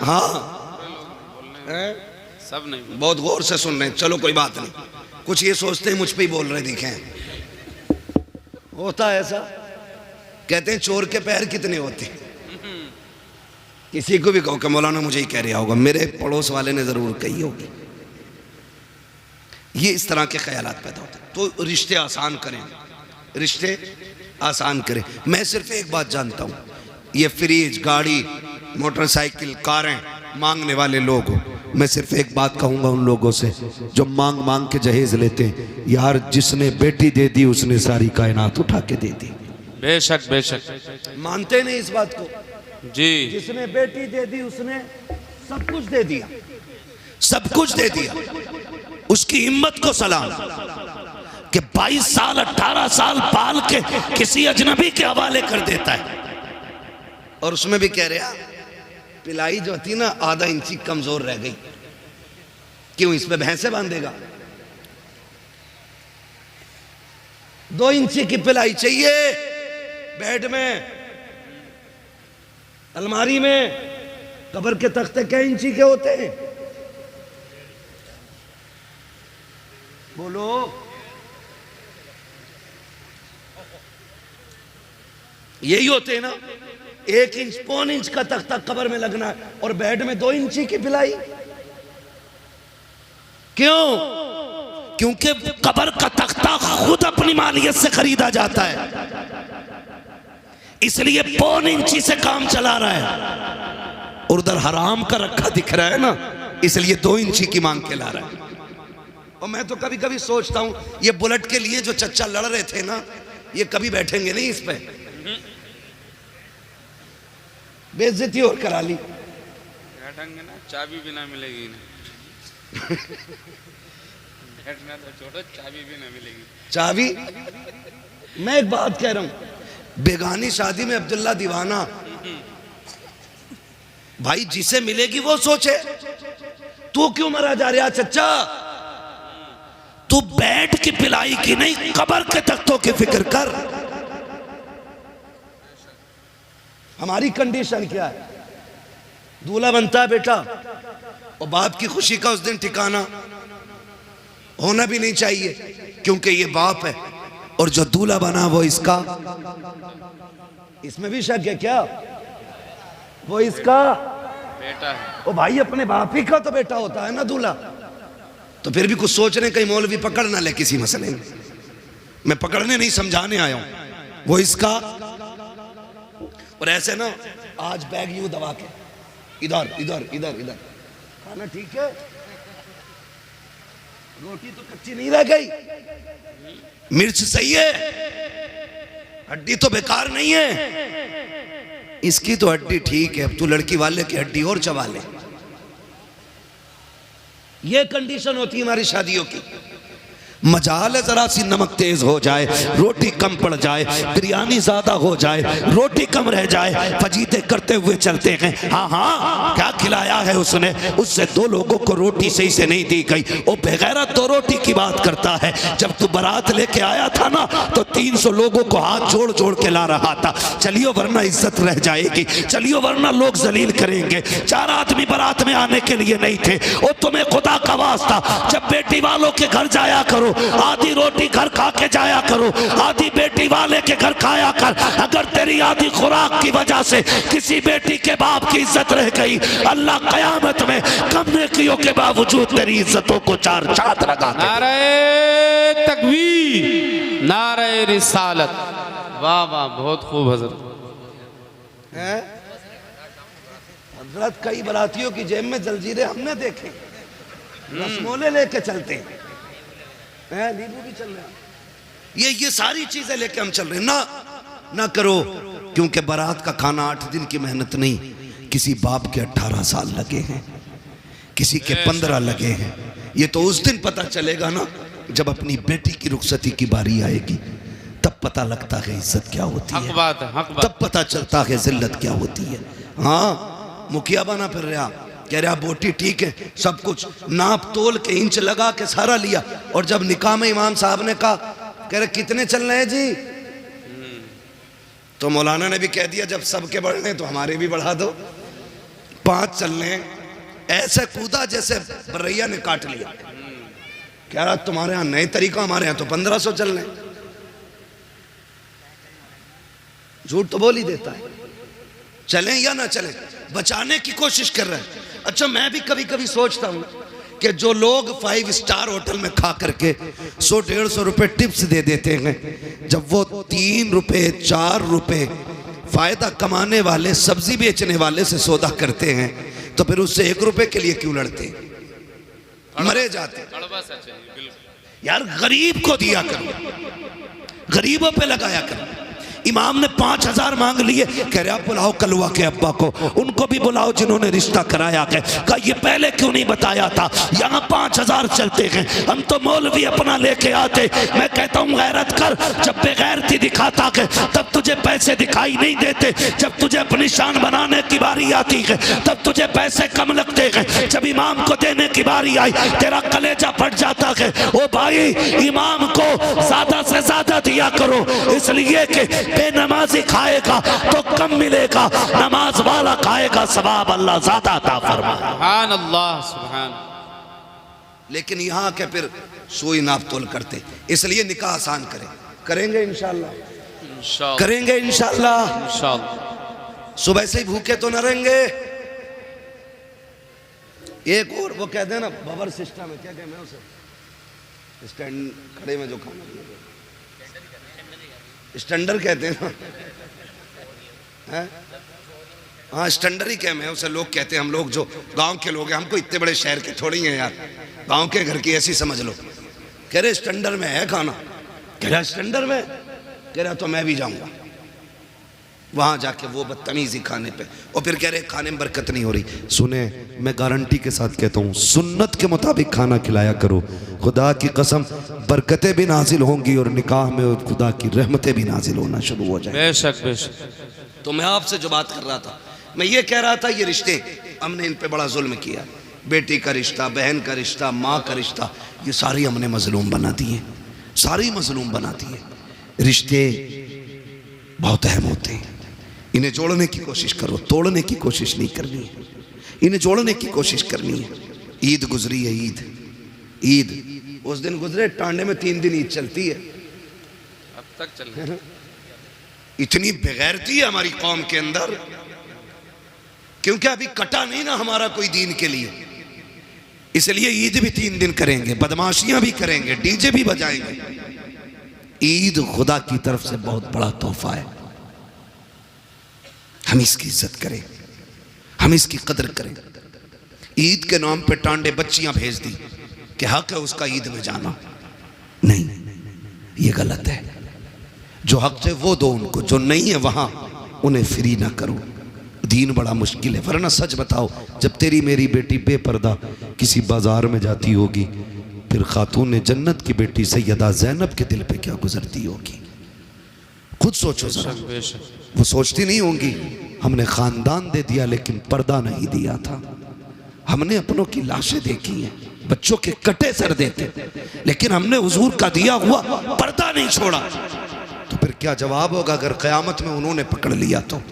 A: हाँ सब नहीं, बहुत गौर से सुन रहे हैं। चलो कोई बात नहीं, कुछ ये सोचते हैं मुझ पे ही बोल रहे, देखें होता है ऐसा। कहते हैं चोर के पैर कितने होते हैं। किसी को भी कहो कि मौलाना मुझे ही कह रहा होगा, मेरे पड़ोस वाले ने जरूर कही होगी। ये इस तरह के ख्यालात पैदा होते हैं। तो रिश्ते आसान करें, रिश्ते आसान करें। मैं सिर्फ एक बात जानता हूँ, ये फ्रिज, गाड़ी, मोटरसाइकिल, कारें मांगने वाले लोग हो, मैं सिर्फ एक बात कहूँगा उन लोगों से जो मांग मांग के जहेज लेते हैं, यार जिसने बेटी दे दी उसने सारी कायनात उठा के दे दी। बेशक बेशक, मानते नहीं इस बात को जी। जिसने बेटी दे दी उसने सब कुछ दे दिया, सब कुछ दे दिया। उसकी हिम्मत को सलाम कि 22 साल 18 साल पाल के किसी अजनबी के हवाले कर देता है। और उसमें भी कह रहा पिलाई जो थी ना आधा इंची कमजोर रह गई, क्यों इस पे भैंसे बांधेगा? 2 इंची की पिलाई चाहिए बेड में, अलमारी में। कब्र के तख्ते कै इंची के होते हैं? बोलो, यही होते हैं ना। 1 इंच पौन इंच का तख्ता कब्र में लगना है और बेड में 2 इंची की पिलाई। क्यों? क्योंकि कब्र का तख्ता खुद अपनी मालियत से खरीदा जाता है, इसलिए पौन इंची से काम चला रहा है। और उधर हराम का रखा दिख रहा है ना, इसलिए 2 इंची की मांग के ला रहा है। और मैं तो कभी कभी सोचता हूं ये बुलेट के लिए जो चच्चा लड़ रहे थे ना, ये कभी बैठेंगे नहीं इस पे, बेइज्जती और करा ली।
B: बैठेंगे ना, चाबी भी ना मिलेगी ना। बैठना तो छोड़ो, चाबी भी ना मिलेगी। चाबी?
A: मैं एक बात कह रहा हूं, बेगानी शादी में अब्दुल्ला दीवाना, भाई जिसे मिलेगी वो सोचे। तू क्यों मरा जा रहा चच्चा? तू बैठ की पिलाई की नहीं, कब्र के तख्तों की फिक्र कर। हमारी कंडीशन क्या है? दूल्हा बनता है बेटा, और बाप की खुशी का उस दिन ठिकाना होना भी नहीं चाहिए, क्योंकि ये बाप है और जो दूल्हा बना वो इसका। इसमें भी शक है क्या? वो इसका
B: बेटा है।
A: ओ भाई, अपने बाप ही का तो बेटा होता है ना दूल्हा। तो फिर भी कुछ सोच रहे, कहीं मौलवी पकड़ ना ले किसी मसले में। मैं पकड़ने नहीं, समझाने आया हूं। वो इसका। और ऐसे ना आज बैग यूं दबा के इधर इधर इधर इधर, खाना ठीक है, रोटी तो कच्ची नहीं रह गई, मिर्च सही है, हड्डी तो बेकार नहीं है, इसकी तो हड्डी ठीक है, अब तू लड़की वाले की हड्डी और चबा ले। ये कंडीशन होती है हमारी शादियों की। मजाल है जरा सी नमक तेज हो जाए, रोटी कम पड़ जाए, बिरयानी ज्यादा हो जाए, रोटी कम रह जाए, फजीते करते हुए चलते हैं। हाँ हाँ, क्या खिलाया है उसने? उससे 2 लोगों को रोटी सही से नहीं दी गई। वो बेगैरत 2 रोटी की बात करता है। जब तू बारात लेके आया था ना, तो 300 लोगों को हाथ जोड़ जोड़ के ला रहा था। चलियो वरना इज्जत रह जाएगी, चलियो वरना लोग जलील करेंगे। 4 आदमी बारात में आने के लिए नहीं थे। और तुम्हें खुदा का वास्ता, जब बेटी वालों के घर जाया करो, आधी रोटी घर खा के जाया करो, आधी बेटी वाले के घर खाया कर। अगर तेरी आधी खुराक की वजह से किसी बेटी के बाप की इज्जत रह गई, अल्लाह कयामत में कम नेकियों के बावजूद तेरी इज्जतों को 4 चांद लगा दे।
B: नारे तकबीर, नारे रिसालत। वाह वाह, बहुत खूब हजरत।
A: हजरत कई बरातियों की जेब में जंजीरें हमने देखे, रसमोले लेके चलते हैं, नींबू भी चल रहे हैं, ये सारी चीजें लेके हम चल रहे हैं। ना करो, क्योंकि बारात का खाना 8 दिन की मेहनत नहीं, किसी बाप के 18 साल लगे हैं, किसी के 15 लगे हैं। ये तो उस दिन पता चलेगा ना, जब अपनी बेटी की रुखसती की बारी आएगी, तब पता लगता है इज्जत क्या होती है,
B: हक बात है, हक बात।
A: तब पता चलता है जिल्लत क्या होती है। हाँ, मुखिया बना फिर रहा, कह रहा बोटी ठीक है, सब कुछ नाप तोल के इंच लगा के सारा लिया। और जब निकाह में इमाम साहब ने कहा, कह रहे कितने चल रहे हैं जी, तो मौलाना ने भी कह दिया जब सबके बढ़ने तो हमारे भी बढ़ा दो, 5 चल रहे हैं। ऐसे कूदा जैसे बरैया ने काट लिया। कह रहा तुम्हारे यहाँ नए तरीका, हमारे यहाँ तो 1500 चल रहे हैं। झूठ तो बोल ही देता है। चलें या ना चलें, बचाने की कोशिश कर रहे हैं। अच्छा, मैं भी कभी कभी सोचता हूँ कि जो लोग 5 स्टार होटल में खा करके 100-150 रुपए टिप्स दे देते हैं, जब वो 3 रुपए 4 रुपए फायदा कमाने वाले सब्जी बेचने वाले से सौदा करते हैं, तो फिर उससे 1 रुपए के लिए क्यों लड़ते? मरे जाते। यार गरीब को दिया करो, गरीबों पे लगाया करो। इमाम ने 5000 मांग लिए, कह रहा बुलाओ कलवा के अब्बा को, उनको भी बुलाओ जिन्होंने रिश्ता कराया है। कहा ये पहले क्यों नहीं बताया था, यहाँ 5000 चलते हैं, हम तो मौलवी अपना लेके आते। मैं कहता हूँ गैरत कर, जब बेगैरती दिखाता है तब तुझे पैसे दिखाई नहीं देते, जब तुझे अपनी शान बनाने की बारी आती है तब तुझे पैसे कम लगते हैं। जब इमाम को देने की बारी आई तेरा कलेजा फट जाता है। ओ भाई, इमाम को ज्यादा से ज्यादा दिया करो, इसलिए कि बेनमाजी खाएगा तो कम मिलेगा, नमाज वाला खाएगा सवाब अल्लाह ज्यादा अता फरमाए।
B: सुभान अल्लाह, सुभान।
A: लेकिन यहाँ के फिर सुई नाप तोल करते, इसलिए निकाह आसान करें, करेंगे इंशाल्लाह, करेंगे इंशाल्लाह। सुबह से ही भूखे तो न रहेंगे। एक और वो कहते हैं ना बबर सिस्टम है, क्या कहते हैं उसे, स्टैंड खड़े में जो खाना स्टैंडर कहते हैं ना, हाँ स्टैंडर ही कहते हैं उसे लोग कहते हैं। हम लोग जो गांव के लोग हैं, हमको इतने बड़े शहर के थोड़ी हैं यार, गांव के घर की ऐसी समझ लो। कह रहे स्टैंडर में है खाना, कह रहा स्टैंडर में, कह रहा तो मैं भी जाऊंगा वहां जाके वो बदतमीजी खाने पे, और फिर कह रहे खाने में बरकत नहीं हो रही। सुने मैं गारंटी के साथ कहता हूँ, सुन्नत के मुताबिक खाना खिलाया करो, खुदा की कसम बरकतें भी नाजिल होंगी और निकाह में खुदा की रहमतें भी नाजिल होना शुरू हो जाए।
B: बेशक बेशक।
A: तो मैं आपसे जो बात कर रहा था, मैं ये कह रहा था ये रिश्ते हमने इन पे बड़ा जुल्म किया। बेटी का रिश्ता, बहन का रिश्ता, माँ का रिश्ता, ये सारी हमने मजलूम बना दिए, सारी मजलूम बना दिए। रिश्ते बहुत अहम होते हैं, इन्हें जोड़ने की कोशिश करो, तोड़ने की कोशिश नहीं करनी है, इन्हें जोड़ने की कोशिश करनी है। ईद गुजरी है, ईद उस दिन गुजरे, टांडे में 3 दिन ईद चलती है,
B: अब तक चल रही है।
A: इतनी बेगैरती है हमारी कौम के अंदर, क्योंकि अभी कटा नहीं ना हमारा कोई दीन के लिए, इसलिए ईद भी 3 दिन करेंगे, बदमाशियां भी करेंगे, डीजे भी बजाएंगे। ईद खुदा की तरफ से बहुत बड़ा तोहफा है, हम इसकी इज्जत करें, हम इसकी कदर करें। ईद के नाम पे टांडे बच्चियां भेज दी कि हक है उसका ईद में जाना, नहीं ये गलत है। जो हक है वो दो उनको, जो नहीं है वहां उन्हें फ्री ना करो। दीन बड़ा मुश्किल है, वरना सच बताओ, जब तेरी मेरी बेटी बेपर्दा किसी बाजार में जाती होगी, फिर खातून जन्नत की बेटी सैयदा ज़ैनब के दिल पे क्या गुजरती होगी, खुद सोचो जरा। वो सोचती नहीं होंगी हमने खानदान दे दिया लेकिन पर्दा नहीं दिया था, हमने अपनों की लाशें देखी हैं, बच्चों के कटे सर देते, लेकिन हमने हुजूर का दिया हुआ पर्दा नहीं छोड़ा। तो फिर क्या जवाब होगा अगर क़यामत में उन्होंने पकड़ लिया तो।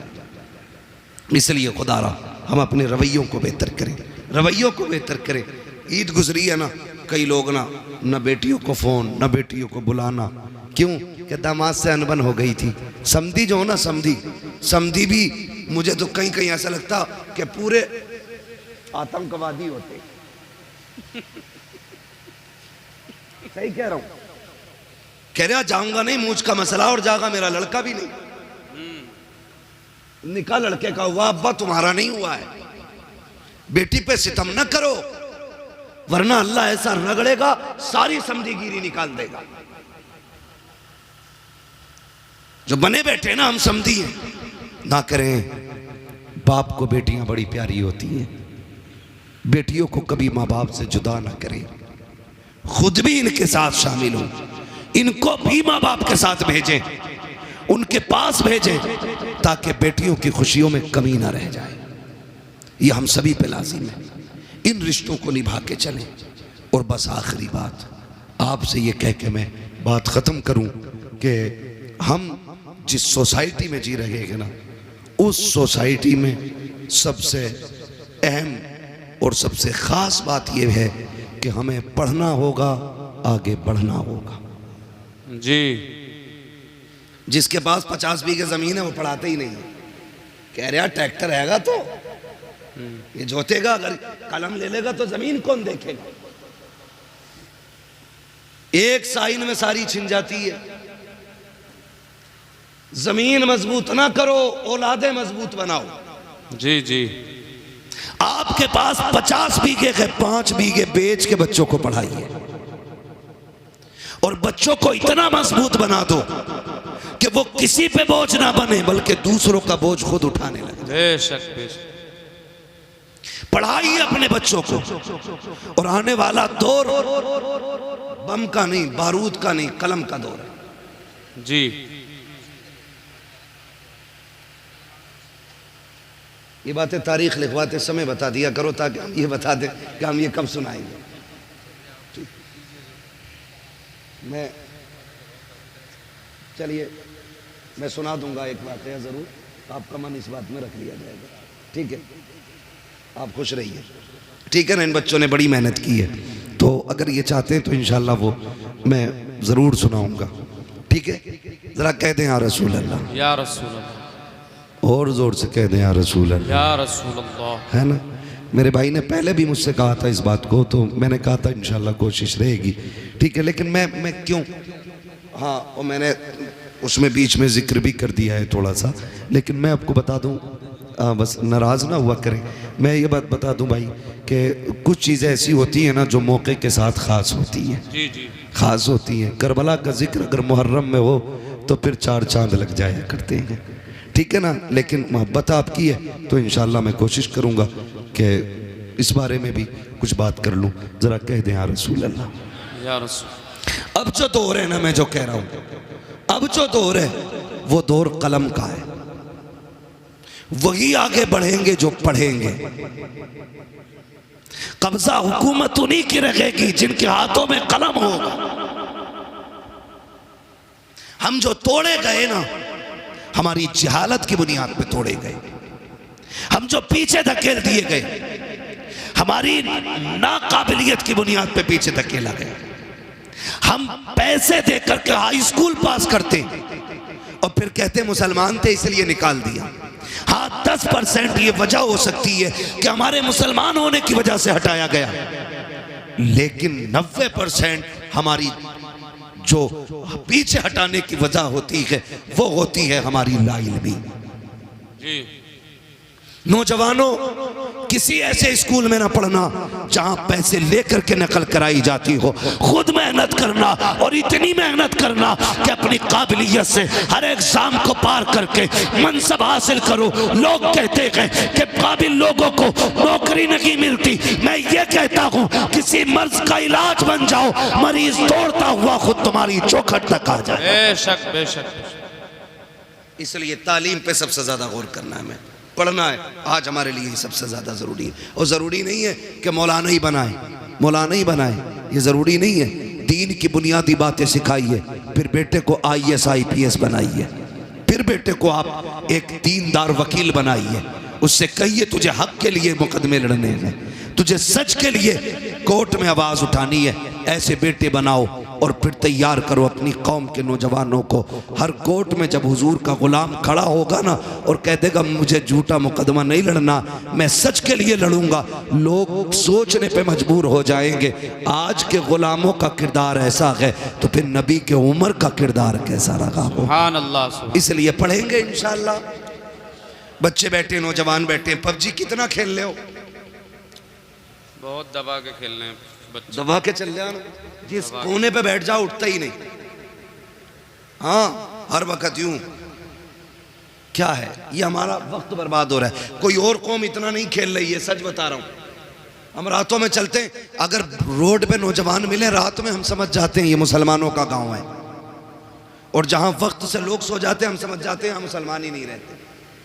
A: इसलिए खुदारा हम अपने रवैयों को बेहतर करें, रवैयों को बेहतर करें। ईद गुजरी है ना, कई लोग ना बेटियों को फ़ोन, ना बेटियों को बुलाना, क्यों कि दामाद से अनबन हो गई थी। समधी जो हो ना, समधी भी मुझे तो कहीं कहीं ऐसा लगता कि पूरे आतंकवादी होते। सही कह रहा हूं, कह रहा जाऊंगा नहीं, मूछ का मसला, और जागा मेरा लड़का भी नहीं, निकाह लड़के का हुआ, अब्बा तुम्हारा नहीं हुआ है। बेटी पे सितम न करो, वरना अल्लाह ऐसा रगड़ेगा सारी समझीगिरी निकाल देगा। जो बने बैठे ना हम समझी हैं, ना करें। बाप को बेटियां बड़ी प्यारी होती हैं, बेटियों को कभी माँ बाप से जुदा ना करें, खुद भी इनके साथ शामिल हो, इनको भी माँ बाप के साथ भेजें, उनके पास भेजें, ताकि बेटियों की खुशियों में कमी ना रह जाए। ये हम सभी पे लाजिम है, इन रिश्तों को निभा के चलें। और बस आखिरी बात आपसे ये कह के मैं बात ख़त्म करूं कि हम जिस सोसाइटी में जी रहे हैं ना, उस सोसाइटी में सबसे अहम और सबसे ख़ास बात यह है कि हमें पढ़ना होगा, आगे बढ़ना होगा।
B: जी,
A: जिसके पास 50 बीघे ज़मीन है वो पढ़ाते ही नहीं है, कह रहा ट्रैक्टर हैगा तो ये जोतेगा, अगर कलम ले लेगा तो ज़मीन कौन देखेगा। एक साइन में सारी छिन जाती है। ज़मीन मजबूत ना करो, औलादे मजबूत बनाओ।
B: जी जी,
A: आपके पास 50 बीघे है, 5 बीघे बेच के बच्चों को पढ़ाइए, और बच्चों को इतना मजबूत बना दो कि वो किसी पे बोझ ना बने, बल्कि दूसरों का बोझ खुद उठाने लगे।
B: बेशक बेशक।
A: पढ़ाइए अपने बच्चों को, और आने वाला दौर बम का नहीं, बारूद का नहीं, कलम का दौर है।
B: जी,
A: ये बातें तारीख लिखवाते समय बता दिया करो, ताकि हम ये बता दें कि हम ये कब सुनाएंगे। मैं चलिए मैं सुना दूंगा एक वाक़या, ज़रूर आपका मन इस बात में रख लिया जाएगा, ठीक है। आप खुश रहिए, ठीक है ना। इन बच्चों ने बड़ी मेहनत की है, तो अगर ये चाहते हैं तो इंशाल्लाह वो मैं ज़रूर सुनाऊंगा, ठीक है। ज़रा कह दें या रसूल अल्लाह,
B: या रसूल अल्लाह।
A: और ज़ोर से कह दें या रसूल अल्लाह,
B: या रसूल अल्लाह।
A: है ना। मेरे भाई ने पहले भी मुझसे कहा था इस बात को, तो मैंने कहा था इंशाल्लाह कोशिश रहेगी, ठीक है। लेकिन मैं क्यों, हाँ, और मैंने उसमें बीच में जिक्र भी कर दिया है थोड़ा सा, लेकिन मैं आपको बता दूं, बस नाराज़ ना हुआ करें, मैं ये बात बता दूं भाई कि कुछ चीज़ें ऐसी होती हैं ना जो मौके के साथ ख़ास होती हैं,
B: जी जी,
A: ख़ास होती हैं। करबला का जिक्र अगर मुहर्रम में हो तो फिर 4 चांद लग जाया करते हैं, ठीक है ना। लेकिन मोहब्बत आपकी है तो इंशाल्लाह मैं कोशिश करूँगा कि इस बारे में भी कुछ बात कर लूँ। ज़रा कह दें या रसूल अल्लाह,
B: या रसूल।
A: अब जो दौर है ना, मैं जो कह रहा हूँ, अब जो दौर है वो दौर कलम का है। वही आगे बढ़ेंगे जो पढ़ेंगे। कब्जा हुकूमत उन्हीं की रहेगी जिनके हाथों में कलम होगा। हम जो तोड़े गए ना, हमारी जहालत की बुनियाद पे तोड़े गए। हम जो पीछे धकेल दिए गए, हमारी नाकाबिलियत की बुनियाद पे पीछे धकेला गया। हम पैसे देकर के हाई स्कूल पास करते और फिर कहते मुसलमान थे इसलिए निकाल दिया। हाँ, 10% ये वजह हो सकती है कि हमारे मुसलमान होने की वजह से हटाया गया, लेकिन 90% हमारी जो पीछे हटाने की वजह होती है वो होती है हमारी लाइल्मी। नौजवानों, किसी ऐसे स्कूल में ना पढ़ना जहां पैसे लेकर के नकल कराई जाती हो। खुद मेहनत करना और इतनी मेहनत करना कि अपनी काबिलियत से हर एग्जाम को पार करके मनसब हासिल करो। लोग कहते हैं कि काबिल लोगों को नौकरी नहीं मिलती, मैं ये कहता हूँ किसी मर्ज का इलाज बन जाओ, मरीज दौड़ता हुआ खुद तुम्हारी चौखट तक आ जाए।
B: बेशक बेशक।
A: इसलिए तालीम पे सबसे ज्यादा गौर करना है, हमें पढ़ना है। आज हमारे लिए सबसे ज़्यादा ज़रूरी है। और ज़रूरी नहीं है कि मौलाना ही बनाए, मौलाना ही बनाए, ये ज़रूरी नहीं है। दीन की बुनियादी बातें सिखाइए, फिर बेटे को IAS IPS बनाइए, फिर बेटे को आप एक दीनदार वकील बनाइए। उससे कहिए तुझे हक के लिए मुकदमे लड़ने हैं, तुझे सच के लिए कोर्ट में आवाज़ उठानी है। ऐसे बेटे बनाओ और फिर तैयार करो अपनी कौम के नौजवानों को। हर कोर्ट में जब हुजूर का गुलाम खड़ा होगा ना और कह देगा मुझे झूठा मुकदमा नहीं लड़ना, मैं सच के लिए लड़ूंगा, लोग सोचने पे मजबूर हो जाएंगे आज के गुलामों का किरदार ऐसा है तो फिर नबी के उमर का किरदार कैसा रहा हो।
B: सुभान अल्लाह, सुभान।
A: इसलिए पढ़ेंगे इंशाअल्लाह। बच्चे बैठे, नौजवान बैठे, PUBG कितना खेल ले हो?
B: बहुत दबा के खेलने हैं बच्चे,
A: दबा के चल जाओ, जिस कोने पे बैठ जाओ उठता ही नहीं। हाँ, हर वक्त यूं। क्या है ये? हमारा वक्त बर्बाद हो रहा है। कोई और कौम इतना नहीं खेल रही है, सच बता रहा हूं। हम रातों में चलते हैं, अगर रोड पे नौजवान मिले रात में हम समझ जाते हैं ये मुसलमानों का गांव है, और जहां वक्त से लोग सो जाते हैं हम समझ जाते हैं हम मुसलमान ही नहीं रहते,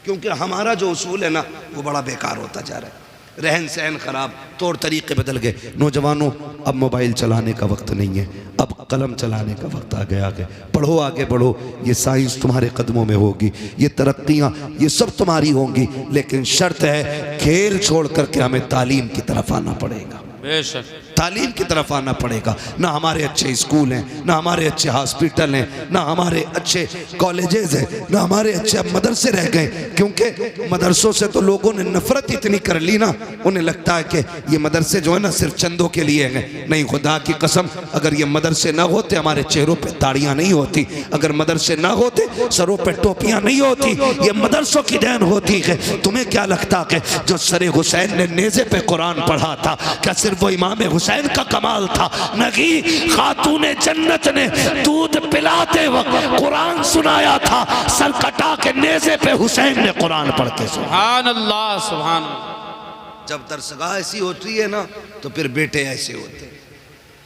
A: क्योंकि हमारा जो उसूल है ना वो बड़ा बेकार होता जा रहा है। रहन सहन खराब, तौर तरीके बदल गए। नौजवानों, अब मोबाइल चलाने का वक्त नहीं है, अब कलम चलाने का वक्त आ गया है। पढ़ो, आगे बढ़ो, ये साइंस तुम्हारे कदमों में होगी, ये तरक्कियाँ ये सब तुम्हारी होंगी, लेकिन शर्त है खेल छोड़ करके हमें तालीम की तरफ आना पड़ेगा।
B: बेशक
A: तालीम की तरफ आना पड़ेगा। ना हमारे अच्छे स्कूल हैं, ना हमारे अच्छे हॉस्पिटल हैं, ना हमारे अच्छे कॉलेजेस हैं, ना हमारे अच्छे मदरसे रह गए, क्योंकि मदरसों से तो लोगों ने नफरत इतनी कर ली ना, उन्हें लगता है कि ये मदरसे जो है ना सिर्फ चंदों के लिए हैं। नहीं, खुदा की कसम, अगर ये मदरसे ना होते हमारे चेहरों पर ताड़ियाँ नहीं होती, अगर मदरसे ना होते सरों पर टोपियाँ नहीं होती, ये मदरसों की देन होती है। तुम्हें क्या लगता है जो सरे हुसैन ने नेज़े पे कुरान पढ़ा था, क्या सिर्फ वो इमाम हुसैन का कमाल था? नहीं, खातूने जन्नत ने दूध पिलाते वक्त कुरान सुनाया था, सर कटा के नेज़े पे हुसैन ने कुरान पढ़ के सुना।
B: सुभान अल्लाह, सुभान अल्लाह।
A: जब दरसगाह ऐसी होती है ना तो फिर बेटे ऐसे होते,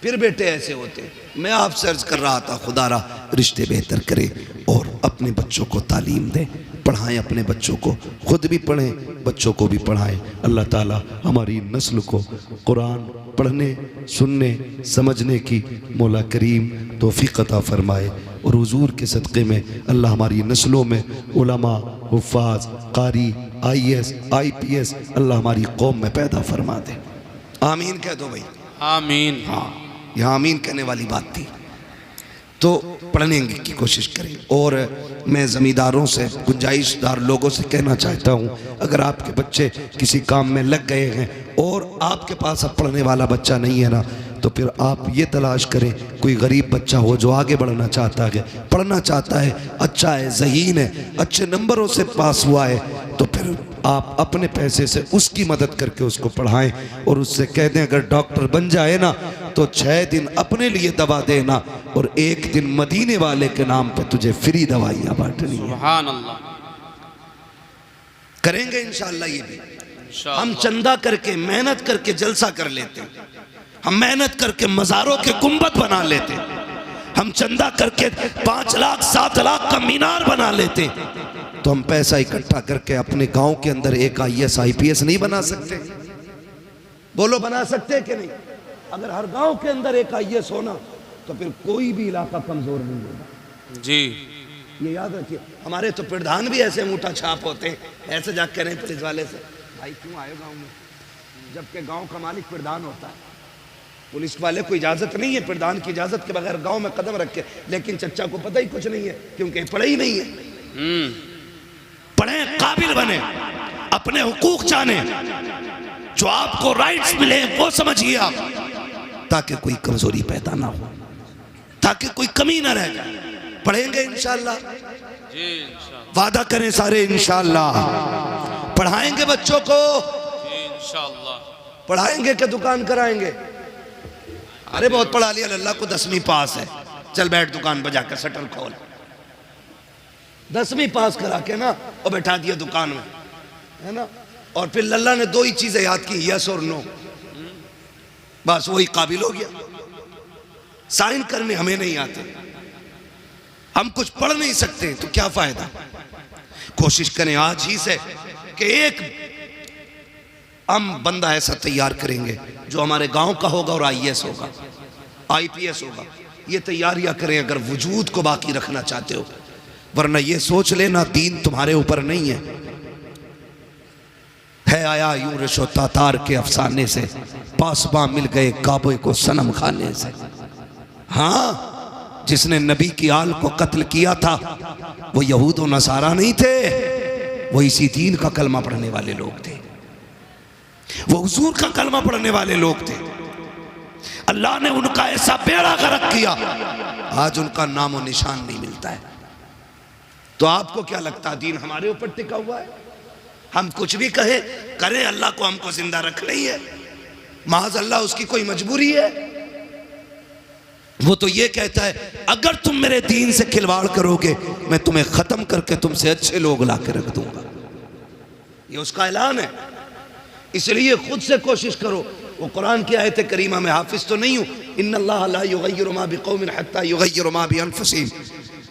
A: फिर बेटे ऐसे होते। मैं आपसे अर्ज कर रहा था, खुदारा रिश्ते बेहतर करे और अपने बच्चों को तालीम दें, पढ़ाएं अपने बच्चों को, खुद भी पढ़ें, बच्चों को भी पढ़ाएं। अल्लाह ताला हमारी नस्ल को कुरान पढ़ने, सुनने, समझने की मौला करीम तौफीक अता फरमाए, और हुजूर के सदक़े में अल्लाह हमारी नस्लों में उलमा, हुफ़ाज़, कारी, IAS IPS अल्लाह हमारी कौम में पैदा फरमा दे। आमीन कह दो भाई,
B: आमीन।
A: हाँ, यहाँ आमीन कहने वाली बात थी। तो पढ़ने की कोशिश करें। और मैं ज़मींदारों से, गुंजाइशदार लोगों से कहना चाहता हूँ, अगर आपके बच्चे किसी काम में लग गए हैं और आपके पास अब पढ़ने वाला बच्चा नहीं है ना, तो फिर आप ये तलाश करें कोई गरीब बच्चा हो जो आगे बढ़ना चाहता है, पढ़ना चाहता है, अच्छा है, ज़हीन है, अच्छे नंबरों से पास हुआ है, तो फिर आप अपने पैसे से उसकी मदद करके उसको पढ़ाएं और उससे कह दें अगर डॉक्टर बन जाए ना तो 6 दिन अपने लिए दवा देना और 1 दिन मदीने वाले के नाम पे तुझे फ्री दवाइयाँ बांटनी है।
B: सुभान अल्लाह।
A: करेंगे इंशाअल्लाह ये भी। हम चंदा करके, मेहनत करके जलसा कर लेते हैं, हम मेहनत करके मज़ारों के गुंबद बना लेते, हम चंदा करके 5 लाख 7 लाख का मीनार बना लेते, तो हम पैसा इकट्ठा करके अपने गांव के अंदर एक IAS IPS नहीं बना सकते? बोलो बना सकते कि नहीं? अगर हर गांव के अंदर एक IAS होना तो फिर कोई भी इलाका कमजोर नहीं होगा
B: जी।
A: ये याद रखिए। हमारे तो प्रधान भी ऐसे मुठा छाप होते हैं, ऐसे जाके कह रहे पुलिस वाले से भाई क्यों आए गाँव में, जबकि गाँव का मालिक प्रधान होता है। पुलिस वाले को इजाजत नहीं है प्रधान की इजाजत के बगैर गांव में कदम रखे, लेकिन चच्चा को पता ही कुछ नहीं है क्योंकि पढ़े ही नहीं है। पढ़े, काबिल बने, अपने हुकूक जाने, जो आपको राइट्स मिले वो समझिए आप, ताकि कोई कमजोरी पैदा ना हो, ताकि कोई कमी ना रह जाए। पढ़ेंगे इंशाअल्लाह,
B: जी इंशाअल्लाह।
A: वादा करें सारे इंशाअल्लाह। पढ़ाएंगे बच्चों को,
B: जी इंशाअल्लाह।
A: पढ़ाएंगे कि दुकान कराएंगे? अरे बहुत पढ़ा लिया, अल्लाह को 10वीं पास है, चल बैठ दुकान बजा कर शटर खोल। 10वीं पास करा के ना और बैठा दिया दुकान में, है ना, और फिर लल्ला ने 2 ही चीजें याद की, यस और नो, बस वही काबिल हो गया। साइन करने हमें नहीं आते, हम कुछ पढ़ नहीं सकते, तो क्या फायदा। कोशिश करें आज ही से कि एक हम बंदा ऐसा तैयार करेंगे जो हमारे गांव का होगा और IAS होगा, IPS होगा। ये तैयारियां करें अगर वजूद को बाकी रखना चाहते हो, वरना ये सोच लेना दीन तुम्हारे ऊपर नहीं है आया यूं रिशो तातार के अफसाने से, पासबां मिल गए काबे को सनम खाने से। हाँ, जिसने नबी की आल को कत्ल किया था वो यहूद और नसारा नहीं थे, वो इसी दीन का कलमा पढ़ने वाले लोग थे, वो हुजूर का कलमा पढ़ने वाले लोग थे। अल्लाह ने उनका ऐसा बेड़ा गर्क किया, आज उनका नामो निशान नहीं मिलता है। तो आपको क्या लगता है दीन हमारे ऊपर टिका हुआ है? हम कुछ भी कहे करें, अल्लाह को हमको जिंदा रखना ही है, माज अल्लाह उसकी कोई मजबूरी है? वो तो ये कहता है अगर तुम मेरे दीन से खिलवाड़ करोगे मैं तुम्हें खत्म करके तुमसे अच्छे लोग ला के रख दूंगा, ये उसका ऐलान है। इसलिए खुद से कोशिश करो। वो कुरान की आयत करीमा में हाफिज तो नहीं हूँ, इन्नल्लाह ला युगय्यिरु मा बिकौमिन हत्ता युगय्यिरु मा बिअनफुसिहिम,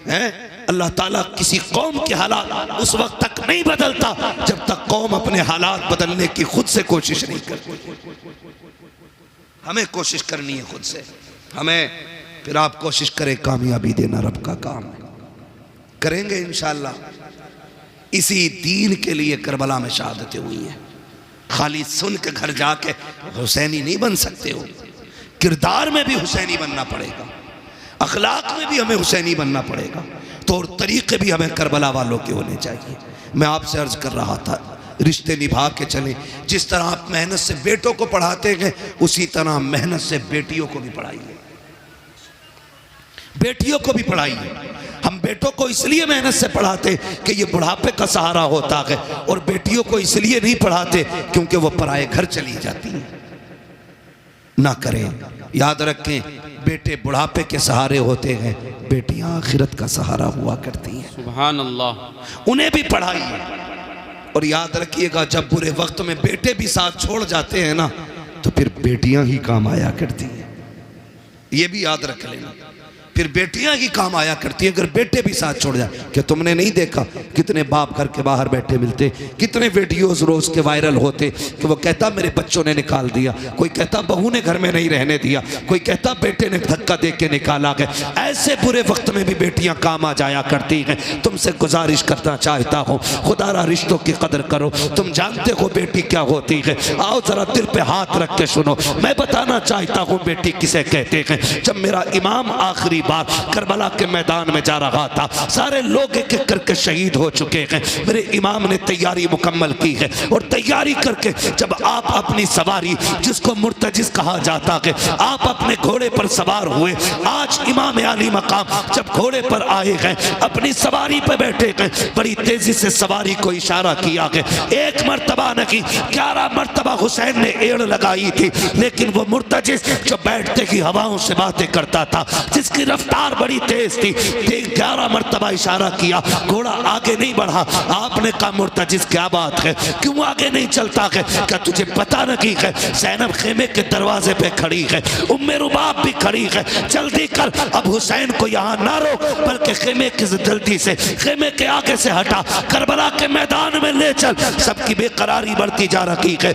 A: है अल्लाह ताला किसी कौम के हालात उस वक्त तक नहीं बदलता जब तक कौम अपने हालात बदलने की खुद से कोशिश नहीं करती। हमें कोशिश करनी है खुद से, हमें। फिर आप कोशिश करें, कामयाबी देना रब का काम है। करेंगे इंशाअल्लाह। इसी दीन के लिए करबला में शहादतें हुई हैं। खाली सुन के घर जाके हुसैनी नहीं बन सकते हो, किरदार में भी हुसैनी बनना पड़ेगा, अखलाक में भी हमें हुसैनी बनना पड़ेगा, तौर तरीके भी हमें करबला वालों के होने चाहिए। मैं आपसे अर्ज कर रहा था, रिश्ते निभा के चलें। जिस तरह आप मेहनत से बेटों को पढ़ाते हैं उसी तरह मेहनत से बेटियों को भी पढ़ाइए, बेटियों को भी पढ़ाइए। हम बेटों को इसलिए मेहनत से पढ़ाते कि ये बुढ़ापे का सहारा होता है, और बेटियों को इसलिए नहीं पढ़ाते क्योंकि वो पराए घर चली जाती हैं। ना करें, याद रखें, बेटे बुढ़ापे के सहारे होते हैं, बेटियां आखिरत का सहारा हुआ करती हैं।
B: सुभान अल्लाह।
A: उन्हें भी पढ़ाइए। और याद रखिएगा, जब बुरे वक्त में बेटे भी साथ छोड़ जाते हैं ना, तो फिर बेटियां ही काम आया करती हैं। ये भी याद रख लेना, फिर बेटियां ही काम आया करती हैं अगर बेटे भी साथ छोड़ जाए। क्या तुमने नहीं देखा कितने बाप घर के बाहर बैठे मिलते, कितने वीडियोस रोज के वायरल होते कि वो कहता मेरे बच्चों ने निकाल दिया, कोई कहता बहू ने घर में नहीं रहने दिया, कोई कहता बेटे ने धक्का दे के निकाला गया। ऐसे बुरे वक्त में भी बेटियां काम आ जाया करती हैं। तुमसे गुजारिश करना चाहता हूँ, खुदारा रिश्तों की कदर करो। तुम जानते हो बेटी क्या होती है, आओ जरा दिल पे हाथ रख के सुनो। मैं बताना चाहता हूँ बेटी किसे कहते हैं। जब मेरा इमाम आखिरी बार करबला के मैदान में जा रहा था। सारे लोग एक एक करके शहीद हो चुके हैं। मेरे इमाम ने तैयारी मुकम्मल की है और तैयारी करके जब आप अपनी सवारी, जिसको मुर्तजिज कहा जाता है, आप अपने घोड़े पर सवार हुए। आज इमाम आली मकाम जब घोड़े पर आए हैं, अपनी सवारी पर बैठे हैं, बड़ी तेजी से सवारी को इशारा किया है। एक मर्तबा नहीं 11 मर्तबा हुसैन ने एड़ लगाई थी, लेकिन वो मुर्तजिज जो बैठते ही हवाओं से बातें करता था, जिसकी रफ्तार बड़ी तेज थी, 11 मर्तबा इशारा किया, घोड़ा आगे नहीं बढ़ा। आपने कहा मुर्तजिज क्या बात है, क्यों आगे नहीं चलता है? क्या तुझे पता नहीं है ज़ैनब खेमे के दरवाजे पे खड़ी है, उम्मे रुबाब भी खड़ी है, जल्दी कर, अब हुसैन को यहाँ ना रोक, बल्कि खेमे की जल्दी से खेमे के आगे से हटा, करबला के मैदान में ले चल। सबकी बेकरारी बढ़ती जा रही है।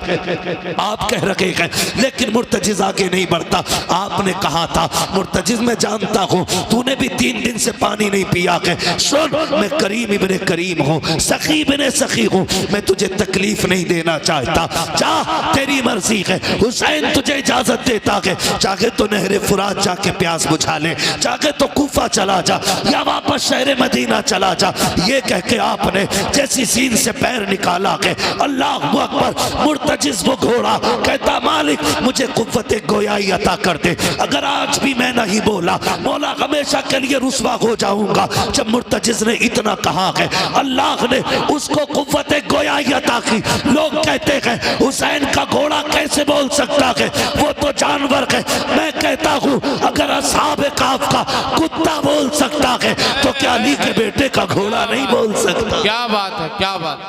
A: आप कह रहे हैं लेकिन मुर्तजिज आगे नहीं बढ़ता। आपने कहा था मुर्तजिज मैं जानता हूँ, तूने भी 3 दिन से पानी नहीं पिया है। सुन, मैं करीम इब्ने करीम हूँ, सखी इब्ने सखी हूँ, मैं तुझे तकलीफ नहीं देना चाहता। जा, तेरी मर्जी है। हुसैन तुझे इजाजत देता है, चाहे तो नहरे फुरात जाके प्यास बुझा ले, चाहे तो कूफा चला जा या वापस शहर मदीना चला जा। ये कह के आपने जैसी सीन से पैर निकाला है, अल्लाह अकबर, मुर्तजिज वो घोड़ा कहता मालिक मुझे कुव्वत गोयाई अता कर दे। अगर आज भी मैं नहीं बोला, मौला हमेशा के लिए रुसवा हो जाऊंगा। जब मुर्तजिज ने इतना कहा है, अल्लाह ने उसको कुव्वत गोयाई अता की। लोग कहते हैं हुसैन का घोड़ा कैसे बोल सकता है, वो तो जानवर है। मैं कहता हूँ अगर असहाब काफ का कुत्ता बोल सकता है, तो क्या अली के बेटे का घोड़ा नहीं बोल सकता?
B: क्या बात है, क्या बात,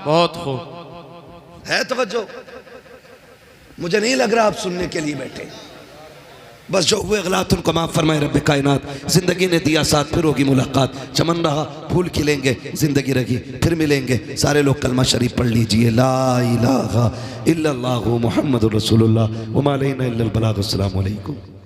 B: बहुत खूब
A: है। तवज्जो, मुझे नहीं लग रहा आप सुनने के लिए बैठे। बस जो हुए गलत उनको माफ़ फरमाए रब्बे कायनात। ज़िंदगी ने दिया साथ, फिर होगी मुलाकात। चमन रहा फूल खिलेंगे, ज़िंदगी रही फिर मिलेंगे। सारे लोग कलमा शरीफ पढ़ लीजिए, ला इलाहा इल्लल्लाहु मुहम्मदुर रसूलुल्लाह व मा अलैना इल्लल बलाग। अस्सलामु अलैकुम।